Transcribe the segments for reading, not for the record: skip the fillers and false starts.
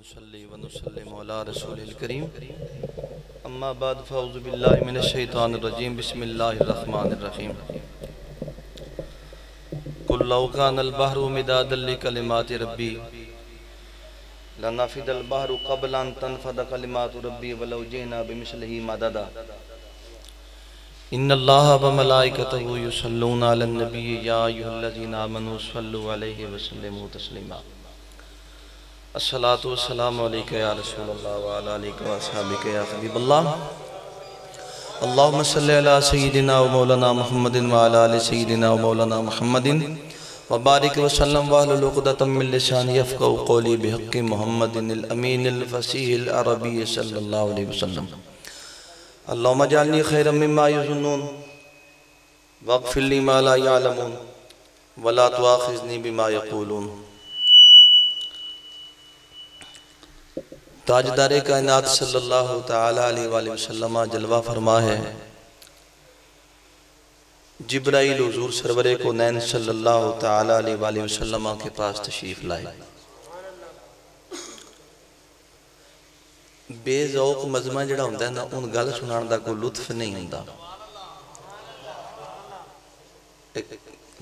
ونصلي ونسلم على رسول الكريم اما بعد فاعوذ بالله من الشیطان الرجیم بسم اللہ الرحمن الرحیم قل لو كان البحر مدادا لكلمات ربي لنفد البحر قبل ان تنفد كلمات ربي ولو جئنا بمثله مددا ان الله وملائكته يصلون على النبي يا ايها الذين امنوا صلوا عليه وسلموا تسليما الصلاة والسلام علیکہ یا رسول اللہ وعلا علیکہ واصحابک یا حبیب اللہ اللہم صلی علی سیدنا و مولانا محمد وعلا علی سیدنا و مولانا محمد وبارک وسلم واحلل عقدۃ من لسانی یفقهوا قولی بحق محمد الامین الفصیح العربی صلی اللہ علیہ وسلم اللہم اجعلنی خیرا مما یظنون واغفر لی ما لا یعلمون ولا تؤاخذنی بما یقولون تاجدار کائنات صلی اللہ تعالیٰ علیہ وآلہ وسلم جلوہ فرما ہے جبرائیل حضور سرور کونین صلی اللہ تعالیٰ علیہ وآلہ وسلم کے پاس تشریف لائے بے ذوق مزمہ جڑا ہوندہ ہے نا ان گل سنان دا کوئی لطف نہیں ہوندہ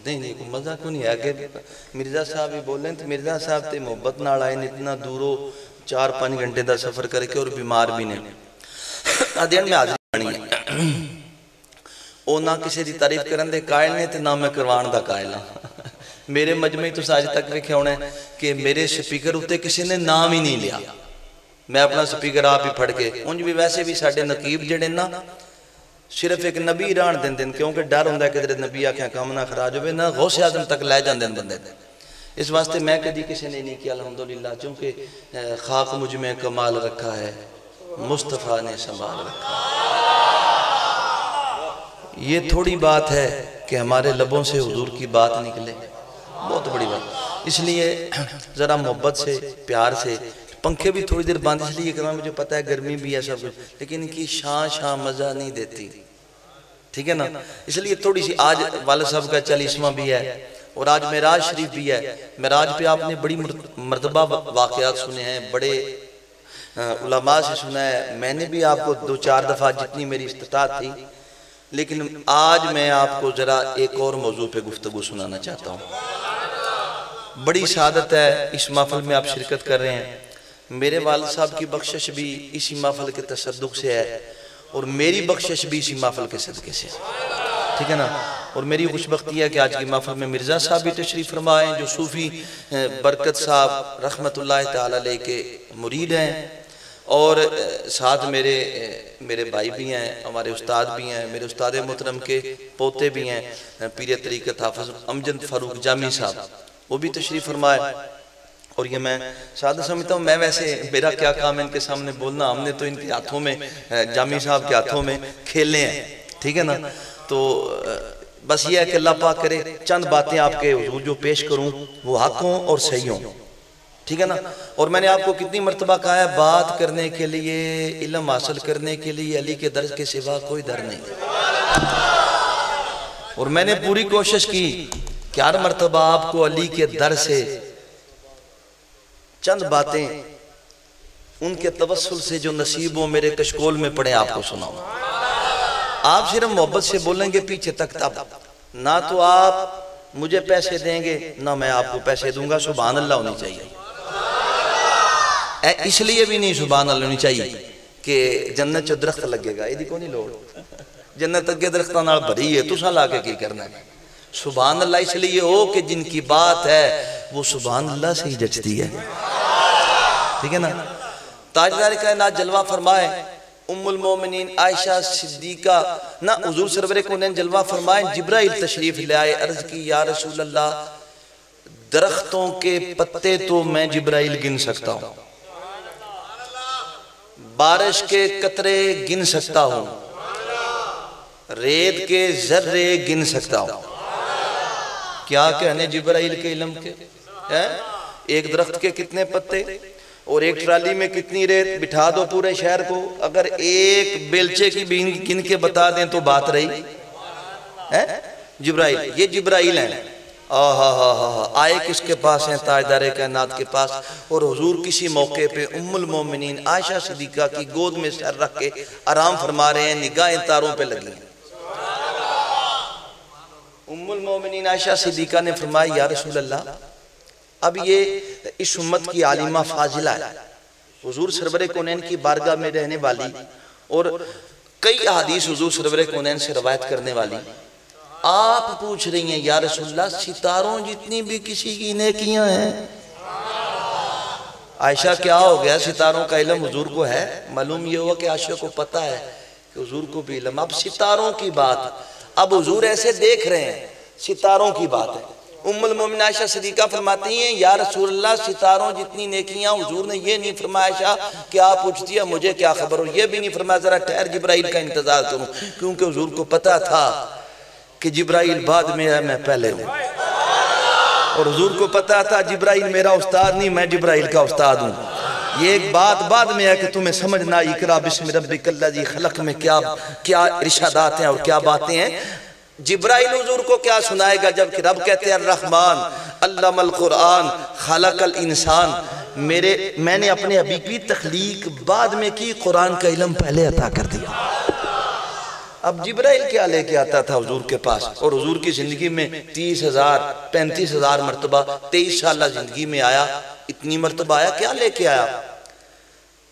نہیں کوئی مزہ کو نہیں ہے کہ مرزا صاحب ہی بولیں تو مرزا صاحب تے محبت نہ آئے اتنا دورو 4-5 گھنٹے دا سفر کر کے اور بیمار بھی نہیں آدھین میں حاضری بانی ہے او نہ کسی دی تعریف کرن دے قائل نہیں تے نہ میں کروان دا قائل ہوں میرے مجمعی تو ساج تک ویکھے ہونے کہ میرے سپیکر ہوتے کسی نے نام ہی نہیں لیا میں اپنا سپیکر آپ ہی پڑھ کے انج بھی ویسے بھی ساڑھے نقیب جڑے نا صرف ایک نبی ران دن دن کیونکہ ڈر ہوندہ ہے کہ در نبی آکھیں کام نہ خراج ہوئے نہ غوث اعظم تک لے جان دن بندے دن اس واسطے میں کدی کسی نے نہیں کیا الحمدللہ چونکہ خاک مجھ میں کمال رکھا ہے مصطفیٰ نے سنبھال رکھا ہے یہ تھوڑی بات ہے کہ ہمارے لبوں سے حضور کی بات نکلے بہت بڑی بات اس لیے ذرا محبت سے پیار سے پنکھے بھی تھوڑی دیر باندھ اس لیے کہ مجھے پتہ ہے گرمی بھی ہے سب کچھ لیکن ان کی شان مزہ نہیں دیتی ٹھیک ہے نا اس لیے تھوڑی سی آج والد صاحب کا چالیسواں بھی ہے اور آج معراج شریف بھی ہے معراج پہ آپ نے بڑی مرتبہ واقعات سنے ہیں بڑے علماء سے سنا ہے میں نے بھی آپ کو 2-4 دفعہ جتنی میری استطاعت تھی لیکن آج میں آپ کو ذرا ایک اور موضوع پہ گفتگو سنانا چاہتا ہوں بڑی سعادت ہے اس محفل میں آپ شرکت کر رہے ہیں میرے والد صاحب کی بخشش بھی اسی محفل کے تصدق سے ہے اور میری بخشش بھی اسی محفل کے صدقے سے ٹھیک ہے نا اور میری خوش بختی ہے کہ آج کی محفل میں مرزا صاحب بھی تشریف فرما ہیں جو صوفی برکت صاحب رحمت اللہ تعالیٰ علیہ کے مرید ہیں اور ساتھ میرے بھائی بھی ہیں ہمارے استاد بھی ہیں میرے استاد محترم کے پوتے بھی ہیں پیر طریقت حافظ امجد فاروق جامی صاحب وہ بھی تشریف فرمائے اور یہ میں سادہ سمجھتا ہوں میں ویسے میرا کیا کام ہے ان کے سامنے بولنا ہم نے تو ان کے ہاتھوں میں جامی صاحب کے ہاتھوں میں کھیلے ہیں ٹھیک ہے نا تو بس یہ ہے کہ اللہ پاک کرے چند باتیں آپ کے حضور جو پیش کروں وہ حق ہوں اور صحیح ہوں ٹھیک ہے نا اور میں نے آپ کو کتنی مرتبہ کہا ہے بات کرنے کے لیے علم حاصل کرنے کے لیے علی کے درس کے سوا کوئی در نہیں اور میں نے پوری کوشش کی کہ ہر مرتبہ آپ کو علی کے در سے چند باتیں ان کے توسل سے جو نصیبوں میرے کشکول میں پڑے آپ کو سناؤں آپ صرف محبت سے بولیں گے پیچھے تک تب نہ تو آپ مجھے پیسے دیں گے نہ میں آپ کو پیسے دوں گا سبحان اللہ ہونی چاہیے اس لیے بھی نہیں سبحان اللہ ہونی چاہیے کہ جنت چو درخت لگے گا یہ دیکھو نہیں لوڑ جنت اگے درختہ نال بھری ہے تو سا لاکے کی کرنا ہے سبحان اللہ اس لیے ہو کہ جن کی بات ہے وہ سبحان اللہ سے ہی جچتی ہے ٹھیک ہے نا تاجدار کائنات جلوہ فرمائے ام المومنین عائشہ صدیقہ نہ حضور سرور کونین جلوہ فرمائیں جبرائیل تشریف لے آئے عرض کی یا رسول اللہ درختوں کے پتے تو میں جبرائیل گن سکتا ہوں بارش کے قطرے گن سکتا ہوں ریت کے ذرے گن سکتا ہوں کیا کہنے جبرائیل کے علم کے ایک درخت کے کتنے پتے اور ایک ٹرالی میں کتنی ریت بٹھا دو پورے شہر کو اگر ایک بیلچے کی بھی گن کے بتا دیں تو بات رہی جبرائیل یہ جبرائیل ہیں آئے کس کے پاس ہیں؟ تاجدار کائنات کے پاس. اور حضور کسی موقع پہ ام المومنین عائشہ صدیقہ کی گود میں سر رکھ کے آرام فرما رہے ہیں، نگاہیں تاروں پہ لگی ہیں. ام المومنین عائشہ صدیقہ نے فرمایا یا رسول اللہ، اب یہ اس امت کی عالمہ فاضلہ ہے، حضور سرور کونین کی بارگاہ میں رہنے والی اور کئی احادیث حضور سرور کونین سے روایت کرنے والی، آپ پوچھ رہی ہیں یا رسول اللہ ستاروں جتنی بھی کسی کی نیکیاں ہیں. عائشہ کیا ہو گیا؟ ستاروں کا علم حضور کو ہے. معلوم یہ ہوا کہ عائشہ کو پتا ہے کہ حضور کو بھی علم. اب ستاروں کی بات، اب حضور ایسے دیکھ رہے ہیں، ستاروں کی بات ہے. ام المومنین عائشہ صدیقہ فرماتی ہیں یا رسول اللہ ستاروں جتنی نیکیاں. حضور نے یہ نہیں فرمایا عائشہ کہ آپ پوچھتی ہے مجھے کیا خبر ہو، یہ بھی نہیں فرمایا ذرا ٹھہر جبرائیل کا انتظار کروں، کیونکہ حضور کو پتا تھا کہ جبرائیل بعد میں ہے، میں پہلے ہوں. اور حضور کو پتا تھا جبرائیل میرا استاد نہیں، میں جبرائیل کا استاد ہوں. یہ ایک بات بعد میں ہے کہ تمہیں سمجھنا اقرا بسم ربک الذی خلق میں کیا ارشادات ہیں اور کیا باتیں ہیں. جبرائیل حضور کو کیا سنائے گا جبکہ رب کہتے ہیں الرحمن علم القرآن خلق الانسان. میں نے اپنے حبیب کی تخلیق بعد میں کی، قرآن کا علم پہلے عطا کر دیا. اب جبرائیل کیا لے کے آتا تھا حضور کے پاس؟ اور حضور کی زندگی میں 30,000 35,000 مرتبہ 23 سالہ زندگی میں آیا، اتنی مرتبہ آیا، کیا لے کے آیا؟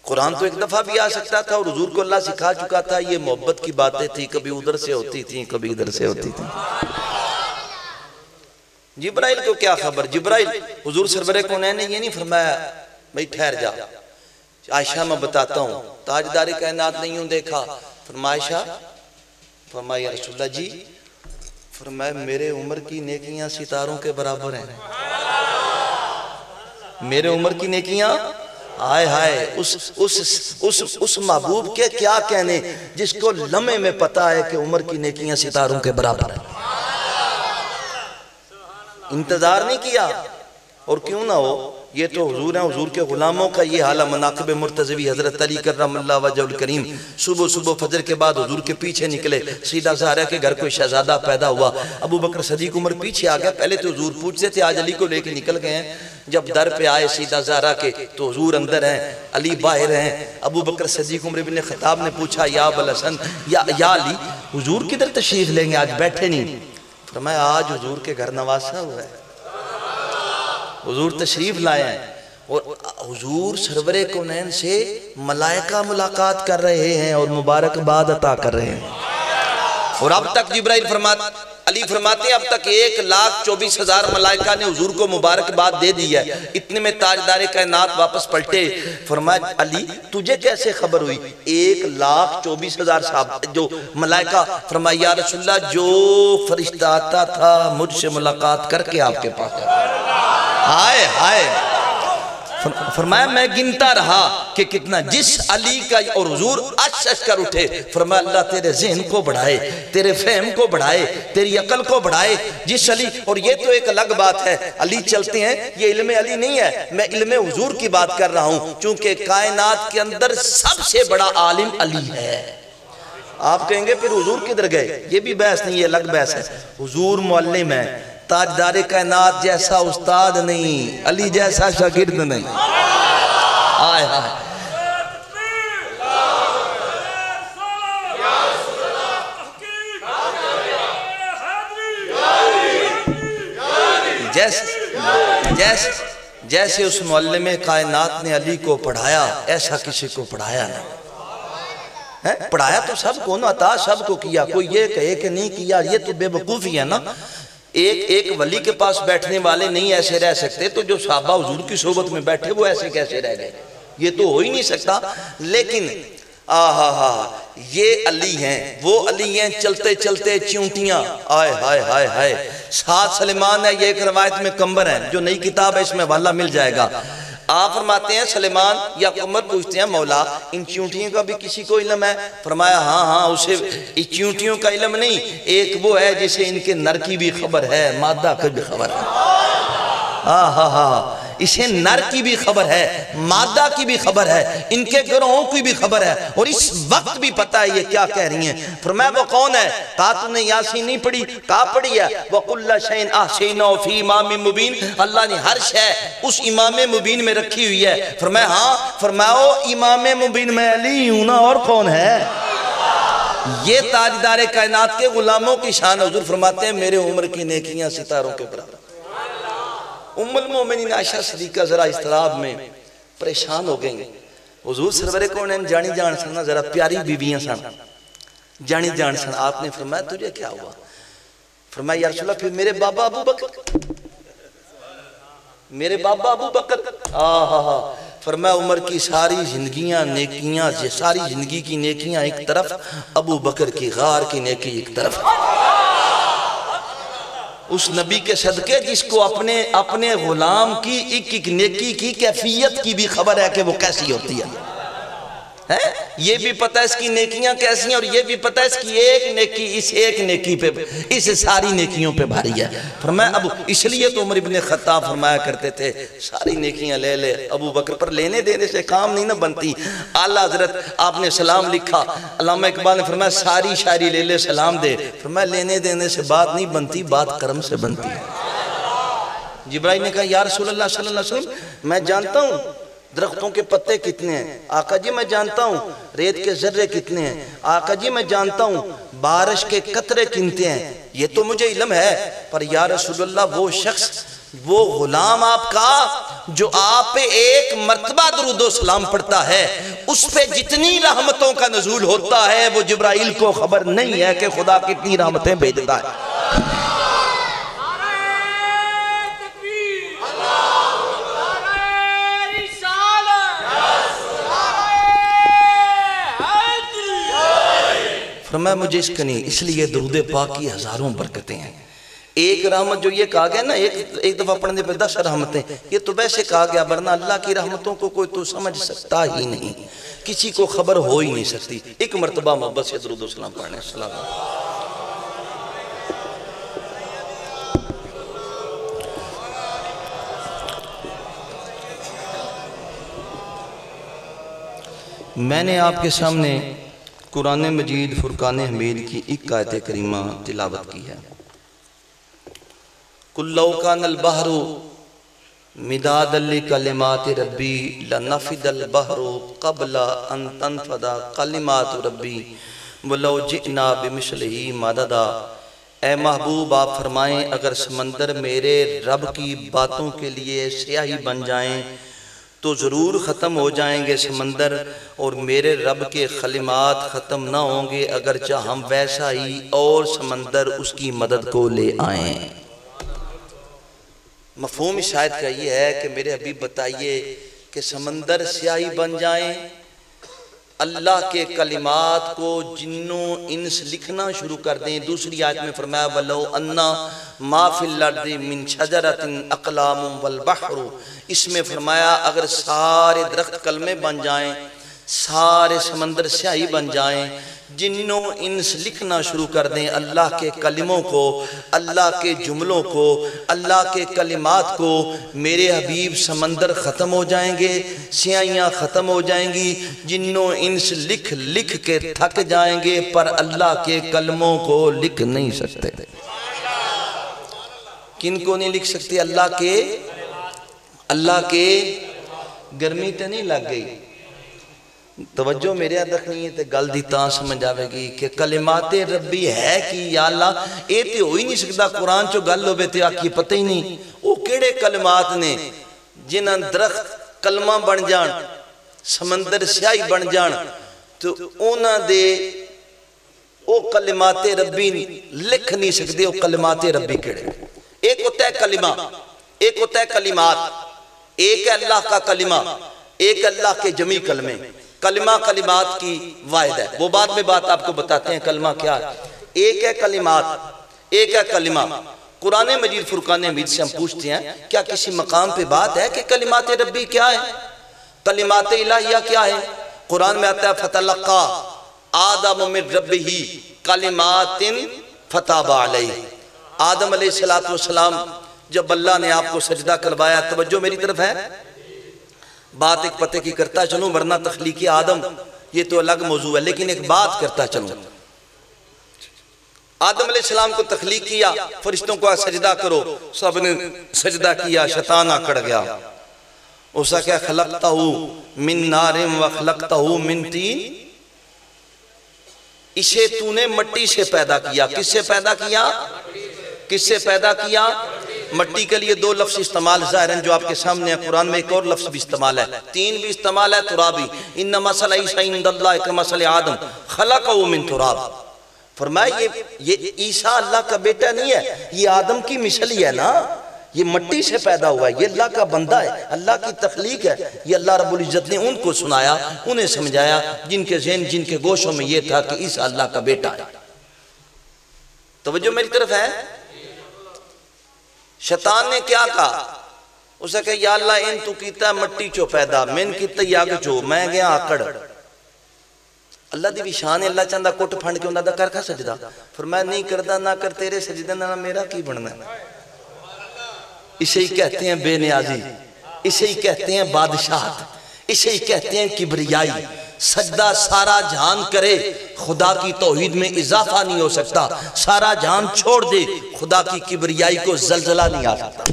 قرآن تو ایک دفعہ بھی آ سکتا تھا اور حضور کو اللہ سکھا چکا تھا. یہ محبت کی باتیں تھی، کبھی ادھر سے ہوتی تھیں کبھی ادھر سے ہوتی تھیں. جبرائیل کو کیا خبر؟ جبرائیل حضور سرور کونین نے یہ نہیں فرمایا بھئی ٹھہر جا عائشہ میں بتاتا ہوں، تاجدار کائنات نہیں ہوں دیکھا. فرمایا عائشہ، فرمایا یا رسول اللہ جی، فرمایا میرے عمر کی نیکیاں ستاروں کے برابر ہیں. میرے عمر کی نیکیاں، آئے ہائے اس محبوب کے کیا کہنے جس کو لمحے میں پتا ہے کہ عمر کی نیکیاں ستاروں کے برابر ہیں. انتظار نہیں کیا. اور کیوں نہ ہو، یہ تو حضور ہیں، حضور کے غلاموں کا یہ حالہ. مناقب مرتضوی حضرت علی کرم اللہ وجہ الکریم صبح فجر کے بعد حضور کے پیچھے نکلے. سیدہ زہرا کے گھر کوئی شہزادہ پیدا ہوا. ابو بکر صدیق عمر پیچھے آ گیا. پہلے تو حضور پوچھتے تھے، آج علی کو لے کے نکل گئے ہیں. جب در پہ آئے سیدہ زہرا کے تو حضور اندر ہیں، علی باہر ہیں. ابو بکر صدیق عمر بن خطاب نے پوچھا یا ابوالحسن، یا علی حضور کدھر تشریف لیں گے؟ آج بیٹھے نہیں. فرمایا آج حضور کے گھر نواسا ہوا ہے، حضور تشریف لائے ہیں اور حضور سرور کونین سے ملائکہ ملاقات کر رہے ہیں اور مبارکباد عطا کر رہے ہیں. اور اب تک جبرائیل علی فرماتے ہیں اب تک 1,24,000 ملائکہ نے حضور کو مبارکباد دے دی ہے. اتنے میں تاجدار کائنات واپس پلٹے. فرمایا علی تجھے کیسے خبر ہوئی؟ 1,24,000 صاحب جو ملائکہ. فرمایا یا رسول اللہ جو فرشتہ آتا تھا مجھ سے ملاقات کر کے آپ کے پاس آئے ہائے. فرمایا میں گنتا رہا کہ کتنا جس علی کا، اور حضور اچھ کر اٹھے. فرمایا اللہ تیرے ذہن کو بڑھائے، تیرے فہم کو بڑھائے، تیری عقل کو بڑھائے. جس علی، اور یہ تو ایک الگ بات ہے، علی چلتے ہیں، یہ علم علی نہیں ہے، میں علم حضور کی بات کر رہا ہوں. چونکہ کائنات کے اندر سب سے بڑا عالم علی ہے. آپ کہیں گے پھر حضور کدھر گئے؟ یہ بھی بحث نہیں، یہ الگ بحث ہے. حضور معلم ہے، تاجدار کائنات جیسا استاد نہیں، علی جیسا شاگرد نہیں. آئے آئے جیسے اس معلم کائنات نے علی کو پڑھایا ایسا کسی کو پڑھایا نہیں. پڑھایا تو سب کو نا، عطا سب کو کیا. کوئی یہ کہے کہ نہیں کیا یہ تو بے وقوفی ہے نا. ایک ولی کے پاس بیٹھنے والے نہیں ایسے رہ سکتے، تو جو صحابہ حضور کی صحبت میں بیٹھے وہ ایسے کیسے رہ گئے؟ یہ تو ہو ہی نہیں سکتا. لیکن یہ علی ہیں، وہ علی ہیں چلتے چلتے چیونٹیاں. آئے ہائے ہائے ہائے. 7 سلیمان ہے، یہ ایک روایت میں کمبر ہے، جو نئی کتاب ہے اس میں حوالہ مل جائے گا. آپ فرماتے ہیں سلیمان یا کمبر پوچھتے ہیں مولا ان چیونٹیوں کا بھی کسی کو علم ہے؟ فرمایا ہاں اسے اس چیونٹیوں کا علم نہیں، ایک وہ ہے جسے ان کے نر کی بھی خبر ہے، مادہ کی بھی خبر ہے. اسے نر کی بھی خبر ہے، مادہ کی بھی خبر ہے، ان کے گروہوں کی بھی خبر ہے، اور اس وقت بھی پتہ ہے یہ کیا کہہ رہی ہیں۔ فرمایا وہ کون ہے؟ کہا تو نے یاسین نہیں پڑھی؟ کہا پڑھی ہے۔ وَقُلَّ شَيْءٍ أَحْصَيْنَاهُ فِي إِمَامٍ مُبِينٍ، اللہ نے ہر شے اس امام مبین میں رکھی ہوئی ہے۔ فرمایا ہاں، فرمایا امام مبین میں علی ہوں نا، اور کون ہے؟ یہ تاجدار کائنات کے غلاموں کی شان۔ حضور فرماتے ہیں میرے عمر کی نیکیاں ستاروں کے برابر۔ ام المومنین عائشہ صدیقہ ذرا اضطراب میں پریشان ہو گئیں۔ حضور سرور کونین جانی جان سننا، ذرا پیاری بیویاں سن، جانی جان سن۔ آپ نے فرمایا تجھے کیا ہوا؟ فرمایا یا رسول اللہ پھر میرے بابا ابو بکر، میرے بابا ابو بکر، فرمایا عمر کی ساری زندگیاں نیکیاں، ساری زندگی کی نیکیاں ایک طرف، ابو بکر کی غار کی نیکی ایک طرف۔ اس نبی کے صدقے جس کو اپنے غلام کی ایک ایک نیکی کی کیفیت کی بھی خبر ہے کہ وہ کیسی ہوتی ہے، یہ بھی پتہ ہے اس کی نیکیاں کیسی ہیں، اور یہ بھی پتہ ہے اس کی ایک نیکی اس ایک نیکی پہ، اس ساری نیکیوں پہ بھاری ہے۔ فرمایا ابو، اس لیے تو عمر ابن خطاب فرمایا کرتے تھے ساری نیکیاں لے لے، ابو بکر پر لینے دینے سے کام نہیں نہ بنتی۔ اعلیٰ حضرت آپ نے سلام لکھا، علامہ اقبال نے فرمایا ساری شاعری لے لے سلام دے۔ فرمایا لینے دینے سے بات نہیں بنتی، بات کرم سے بنتی ہے۔ جبرائیل نے کہا یا رسول اللہ صلی اللہ علیہ وسلم میں جانتا ہوں درختوں کے پتے کتنے ہیں، آقا جی میں جانتا ہوں ریت کے ذرے کتنے ہیں، آقا جی میں جانتا ہوں بارش کے قطرے کتنے ہیں، یہ تو مجھے علم ہے، پر یا رسول اللہ وہ شخص، وہ غلام آپ کا جو آپ پہ ایک مرتبہ درود و سلام پڑھتا ہے، اس پہ جتنی رحمتوں کا نزول ہوتا ہے وہ جبرائیل کو خبر نہیں ہے کہ خدا کتنی رحمتیں بھیجتا ہے۔ فرمایا مجھے اس کا نہیں، اس لیے درود پاک کی ہزاروں برکتیں ہیں۔ ایک رحمت جو یہ کہا گیا نا، ایک دفعہ پڑھنے پہ 10 رحمتیں، یہ تو ویسے کہا گیا، ورنہ اللہ کی رحمتوں کو کوئی تو سمجھ سکتا ہی نہیں، کسی کو خبر ہو ہی نہیں سکتی۔ ایک مرتبہ محبت سے درود و سلام پڑھنے۔ السلام میں نے آپ کے سامنے قرآن مجید فرقان حمید کی ایک آیت کریمہ تلاوت کی ہے۔ قُلْ لَوْ كَانَ الْبَحْرُ مِدَادًا لِكَلِمَاتِ رَبِّي لَنَفِدَ الْبَحْرُ قَبْلَ أَن تَنْفَدَ كَلِمَاتُ رَبِّي وَلَوْ جِئْنَا بِمِثْلِهِ مَدَدًا۔ اے محبوب آپ فرمائیں اگر سمندر میرے رب کی باتوں کے لیے سیاہی بن جائیں تو ضرور ختم ہو جائیں گے سمندر، اور میرے رب کے کلمات ختم نہ ہوں گے اگرچہ ہم ویسا ہی اور سمندر اس کی مدد کو لے آئیں۔ مفہوم اس آیت کا یہ ہے کہ میرے حبیب بتائیے کہ سمندر سیاہی بن جائیں، اللہ کے کلمات کو جنوں انس لکھنا شروع کر دیں۔ دوسری آیت میں فرمایا وَلَوْ أَنَّا مَا فِي الْأَرْضِ مِنْ شَجَرَةٍ أَقْلَامٌ وَالْبَحْرُ، اس میں فرمایا اگر سارے درخت کلمے بن جائیں، سارے سمندر سیاہی بن جائیں، جنوں انس لکھنا شروع کر دیں اللہ کے کلموں کو، اللہ کے جملوں کو، اللہ کے کلمات کو، میرے حبیب سمندر ختم ہو جائیں گے، سیاہیاں ختم ہو جائیں گی، جنوں انس لکھ لکھ کے تھک جائیں گے، پر اللہ کے کلموں کو لکھ نہیں سکتے۔ کن کو نہیں لکھ سکتے؟ اللہ کے گرمی تے نہیں لگ گئی، توجہ میرے ادھک نہیں ہے تے گل دی تاں سمجھ آوے گی کہ کلمات ربی ہے کہ یا اللہ اے تے ہو ہی نہیں سکتا قرآن چو گل ہوئے تے آکھی پتہ ہی نہیں وہ کیڑے کلمات نے جنہاں درخت کلمہ بن جان، سمندر سیاہی بن جان، تو اونا دے او کلمات ربی لکھ نہیں سکتے۔ او کلمات ربی کیڑے؟ ایک ہوتا ہے کلمہ، ایک ہوتا ہے کلمات، ایک ہے اللہ کا کلمہ، ایک اللہ کے جمی کلمے۔ کلمہ کلمات کی واحد ہے، وہ بعد میں بات آپ کو بتاتے ہیں کلمہ کیا ہے۔ ایک ہے کلمات، ایک ہے کلمہ۔ قرآن مجید فرقان حمید سے ہم پوچھتے ہیں کیا کسی مقام پہ بات ہے کہ کلمات ربی کیا ہے، کلمات الہیہ کیا ہے؟ قرآن میں آتا ہے فَتَلَقَّى آدَمُ مِن رَبِّهِ کلمات فتاب علیہ۔ آدم علیہ السلام جب اللہ نے آپ کو سجدہ کروایا، توجہ میری طرف ہے، بات ایک پتے کی کرتا چلوں ورنہ تخلیقی آدم یہ تو الگ موضوع ہے، لیکن ایک بات کرتا چلوں۔ آدم علیہ السلام کو تخلیق کیا، فرشتوں کو سجدہ کرو، سب نے سجدہ کیا، شیطان آکڑ گیا۔ اسا کیا خلقتہ من نار و خلقتہ من تین، اسے تو نے مٹی سے پیدا کیا۔ کس سے پیدا کیا؟ کس سے پیدا کیا؟ مٹی کے لیے دو لفظ استعمال ظاہراً جو آپ کے سامنے ہے، قرآن میں ایک اور لفظ بھی استعمال ہے، تین بھی استعمال ہے، ترابی۔ ان مثل عیسیٰ عند اللہ کمثل آدم خلقہ من تراب۔ فرمایا یہ عیسیٰ اللہ کا بیٹا نہیں ہے، یہ آدم کی مثل ہی ہے نا، یہ مٹی سے پیدا ہوا ہے، یہ اللہ کا بندہ ہے، اللہ کی تخلیق ہے۔ یہ اللہ رب العزت نے ان کو سنایا، انہیں سمجھایا جن کے ذہن جن کے گوشوں میں یہ تھا کہ عیسیٰ اللہ کا بیٹا ہے۔ توجہ میری طرف ہے۔ شیطان نے کیا کہا؟ اسے کہا یا اللہ ان تو کیتا ہے مٹی چو پیدا، من کیتا یاگ چو، میں گیا آکڑ۔ اللہ دی بھی شان ہے، اللہ چاندہ کوٹ پھنڈ کے اندہ کر کھا سجدہ، فرمایا نہیں کردہ نہ کر تیرے سجدہ نہ میرا کی بڑھنا ہے۔ اسے ہی کہتے ہیں بے نیازی، اسے ہی کہتے ہیں بادشاہت، اسے ہی کہتے ہیں کبریائی۔ سجدہ سارا جہان کرے خدا کی توحید میں اضافہ نہیں ہو سکتا، سارا جہان چھوڑ دے خدا کی کبریائی کو زلزلہ نہیں آ سکتا۔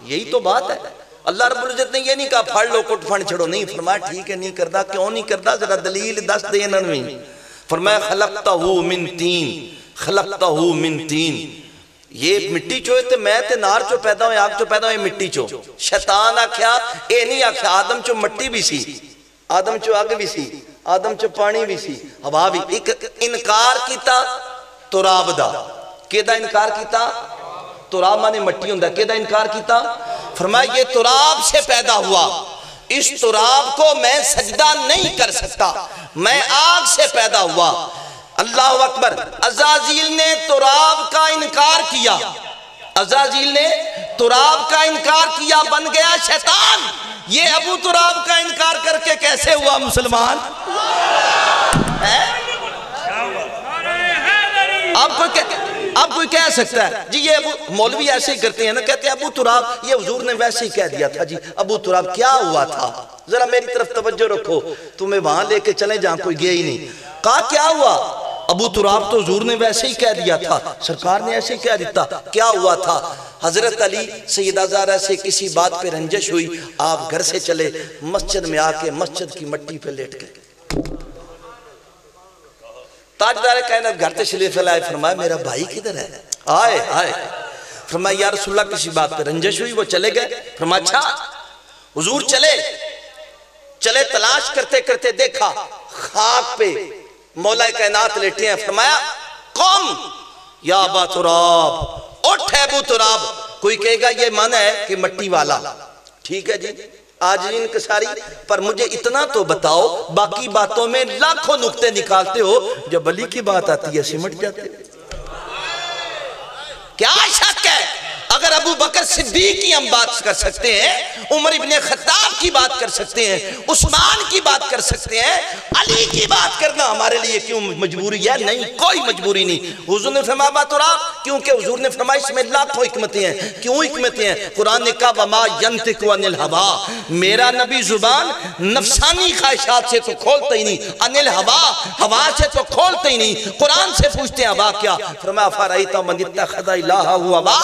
یہی تو بات ہے۔ اللہ رب العزت نے یہ نہیں کہا پھڑ لو کٹ پھڑ چھڑو، نہیں، فرمایا ٹھیک ہے نہیں کردہ، کیوں نہیں کردہ ذرا دلیل دست دے ننویں۔ فرمایا خلقتہ من تین، خلقتہ من تین، یہ مٹی چوئے تے میں تے نار چو پیدا ہوئے، آگ چو پیدا ہوئے، مٹی چو۔ شیطان آکھیا اے نہیں آکھیا آدم چو مٹی بھی سی، آدم چو آگ بھی سی، آدم چو پانی بھی سی، ہوا بھی۔ ایک انکار کیتا تراب دا، کیدہ انکار کیتا؟ تراب مانے مٹی ہوندہ، کیدہ انکار کیتا؟ فرمایا یہ تراب سے پیدا ہوا، اس تراب کو میں سجدہ نہیں کر سکتا، میں آگ سے پیدا ہوا۔ اللہ اکبر۔ عزازیل نے تراب کا انکار کیا، عزازیل نے تراب کا انکار کیا، بن گیا شیطان۔ یہ ابو تراب کا انکار کر کے کیسے ہوا مسلمان؟ اب کوئی کہہ سکتا ہے جی یہ مولوی ایسے ہی کرتے ہیں نا، کہتے ہیں ابو تراب، یہ حضور نے ویسے ہی کہہ دیا تھا جی ابو تراب کیا ہوا تھا؟ ذرا میری طرف توجہ رکھو، تمہیں وہاں لے کے چلیں جہاں کوئی گیا ہی نہیں۔ کہا کیا ہوا؟ ابو تراب تو حضور نے ویسے ہی کہہ دیا تھا، سرکار نے ایسے ہی کہہ دیتا۔ کیا ہوا تھا؟ حضرت علی سیدہ زہرا سے کسی بات پہ رنجش ہوئی، آپ گھر سے چلے، مسجد میں آ کے مسجد کی مٹی پہ لیٹ گئے۔ تاجدار کائنات گھر تشریف لائے، فرمایا میرا بھائی کدھر ہے؟ آئے آئے، فرمایا یا رسول اللہ کسی بات پہ رنجش ہوئی، وہ چلے گئے۔ فرمایا اچھا حضور چلے تلاش کرتے کرتے دیکھا خاک پہ مولا کائنات لیٹے ہیں۔ فرمایا قوم یا ابا تراب، اٹھ ہے ابو تراب۔ کوئی کہے گا یہ معنی ہے کہ مٹی والا، ٹھیک ہے جی آج انکساری، پر مجھے اتنا تو بتاؤ باقی باتوں میں لاکھوں نکتے نکالتے ہو، جب علی کی بات آتی ہے سمٹ جاتے ہو۔ کیا شک ہے؟ اگر ابو بکر صدیق کی ہم بات کر سکتے ہیں، عمر ابن خطاب کی بات کر سکتے ہیں، عثمان کی بات کر سکتے ہیں، علی کی بات کرنا ہمارے لیے کیوں مجبوری ہے؟ نہیں، کوئی مجبوری نہیں۔ حضور نے فرمایا ابا تراب، کیونکہ حضور نے فرمایا اس میں لاکھوں حکمتیں ہیں۔ کیوں حکمتیں ہیں؟ قرآن نے کہا وما ینطق عن الہوا، میرا نبی زبان نفسانی خواہشات سے تو کھولتا ہی نہیں، عن الہوا، ہوا سے تو کھولتا ہی نہیں۔ قرآن سے پوچھتے ہیں ہوا کیا؟ فرمایا فرأیت من اتخذ الہہ ہوا،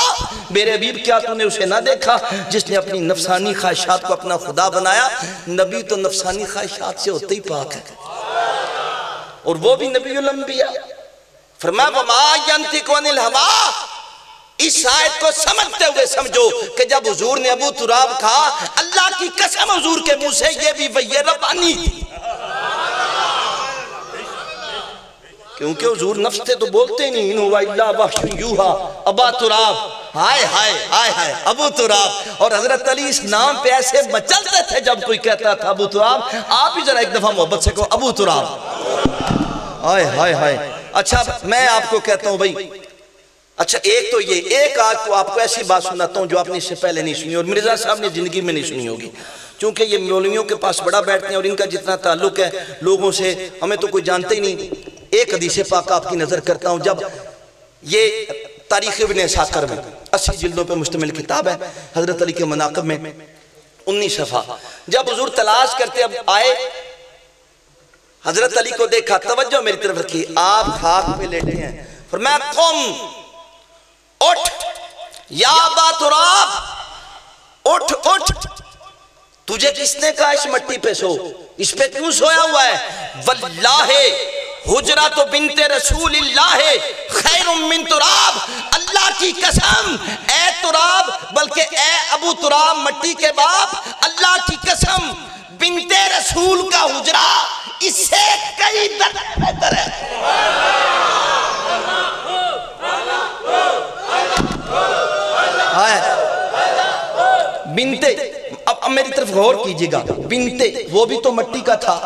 میرے حبیب کیا تو نے اسے نہ دیکھا جس نے اپنی نفسانی خواہشات کو اپنا خدا بنایا؟ نبی تو نفسانی خواہشات سے ہوتے ہی پاک ہے، اور وہ بھی نبی الانبیاء۔ فرمایا وما ینطق عن الہوا، اس آیت کو سمجھتے ہوئے سمجھو کہ جب حضور نے ابو تراب کہا، اللہ کی قسم حضور کے منہ سے یہ بھی وحی ربانی تھی، کیونکہ حضور نفس سے تو بولتے نہیں، انہو الا وحی یوحا، ابا تراب، ہائے ہائے ہائے ہائے ابو تراب۔ اور حضرت علی اس نام پہ ایسے مچلتے تھے جب کوئی کہتا تھا ابو تراب، آپ ہی ذرا ایک دفعہ محبت سے کہو ابو تراب، ہائے ہائے ہائے۔ اچھا میں آپ کو کہتا ہوں بھائی، اچھا ایک تو یہ، ایک آج کو آپ کو ایسی بات سناتا ہوں جو آپ نے اس سے پہلے نہیں سنی، اور مرزا صاحب نے زندگی میں نہیں سنی ہوگی، چونکہ یہ مولویوں کے پاس بڑا بیٹھتے ہیں اور ان کا جتنا تعلق ہے لوگوں سے، ہمیں تو کوئی جانتے ہی نہیں۔ ایک حدیث پاک آپ کی نظر کرتا ہوں، جب یہ تاریخ ابن اسحاق میں 80 جلدوں پہ مشتمل کتاب ہے، حضرت علی کے مناقب میں 19 صفحہ. جب حضور تلاش کرتے اب آئے، حضرت علی کو دیکھا، توجہ میری طرف رکھی، آپ خاک پہ لیٹے ہیں، فرمایا قم، اٹھ یا ابا تراب، اٹھ اٹھ، تجھے کس نے کہا اس مٹی پہ سو، اس پہ کیوں سویا ہوا ہے؟ واللہ حجرات بنت رسول اللہ خیر من تراب، اللہ کی قسم اے تراب، بلکہ اے ابو تراب مٹی کے باپ، اللہ کی قسم بنت رسول کا حجرہ اس سے کئی درجے بہتر ہے. بنتے، اب میری طرف غور کیجئے گا، بنتے وہ بھی تو مٹی کا تھا،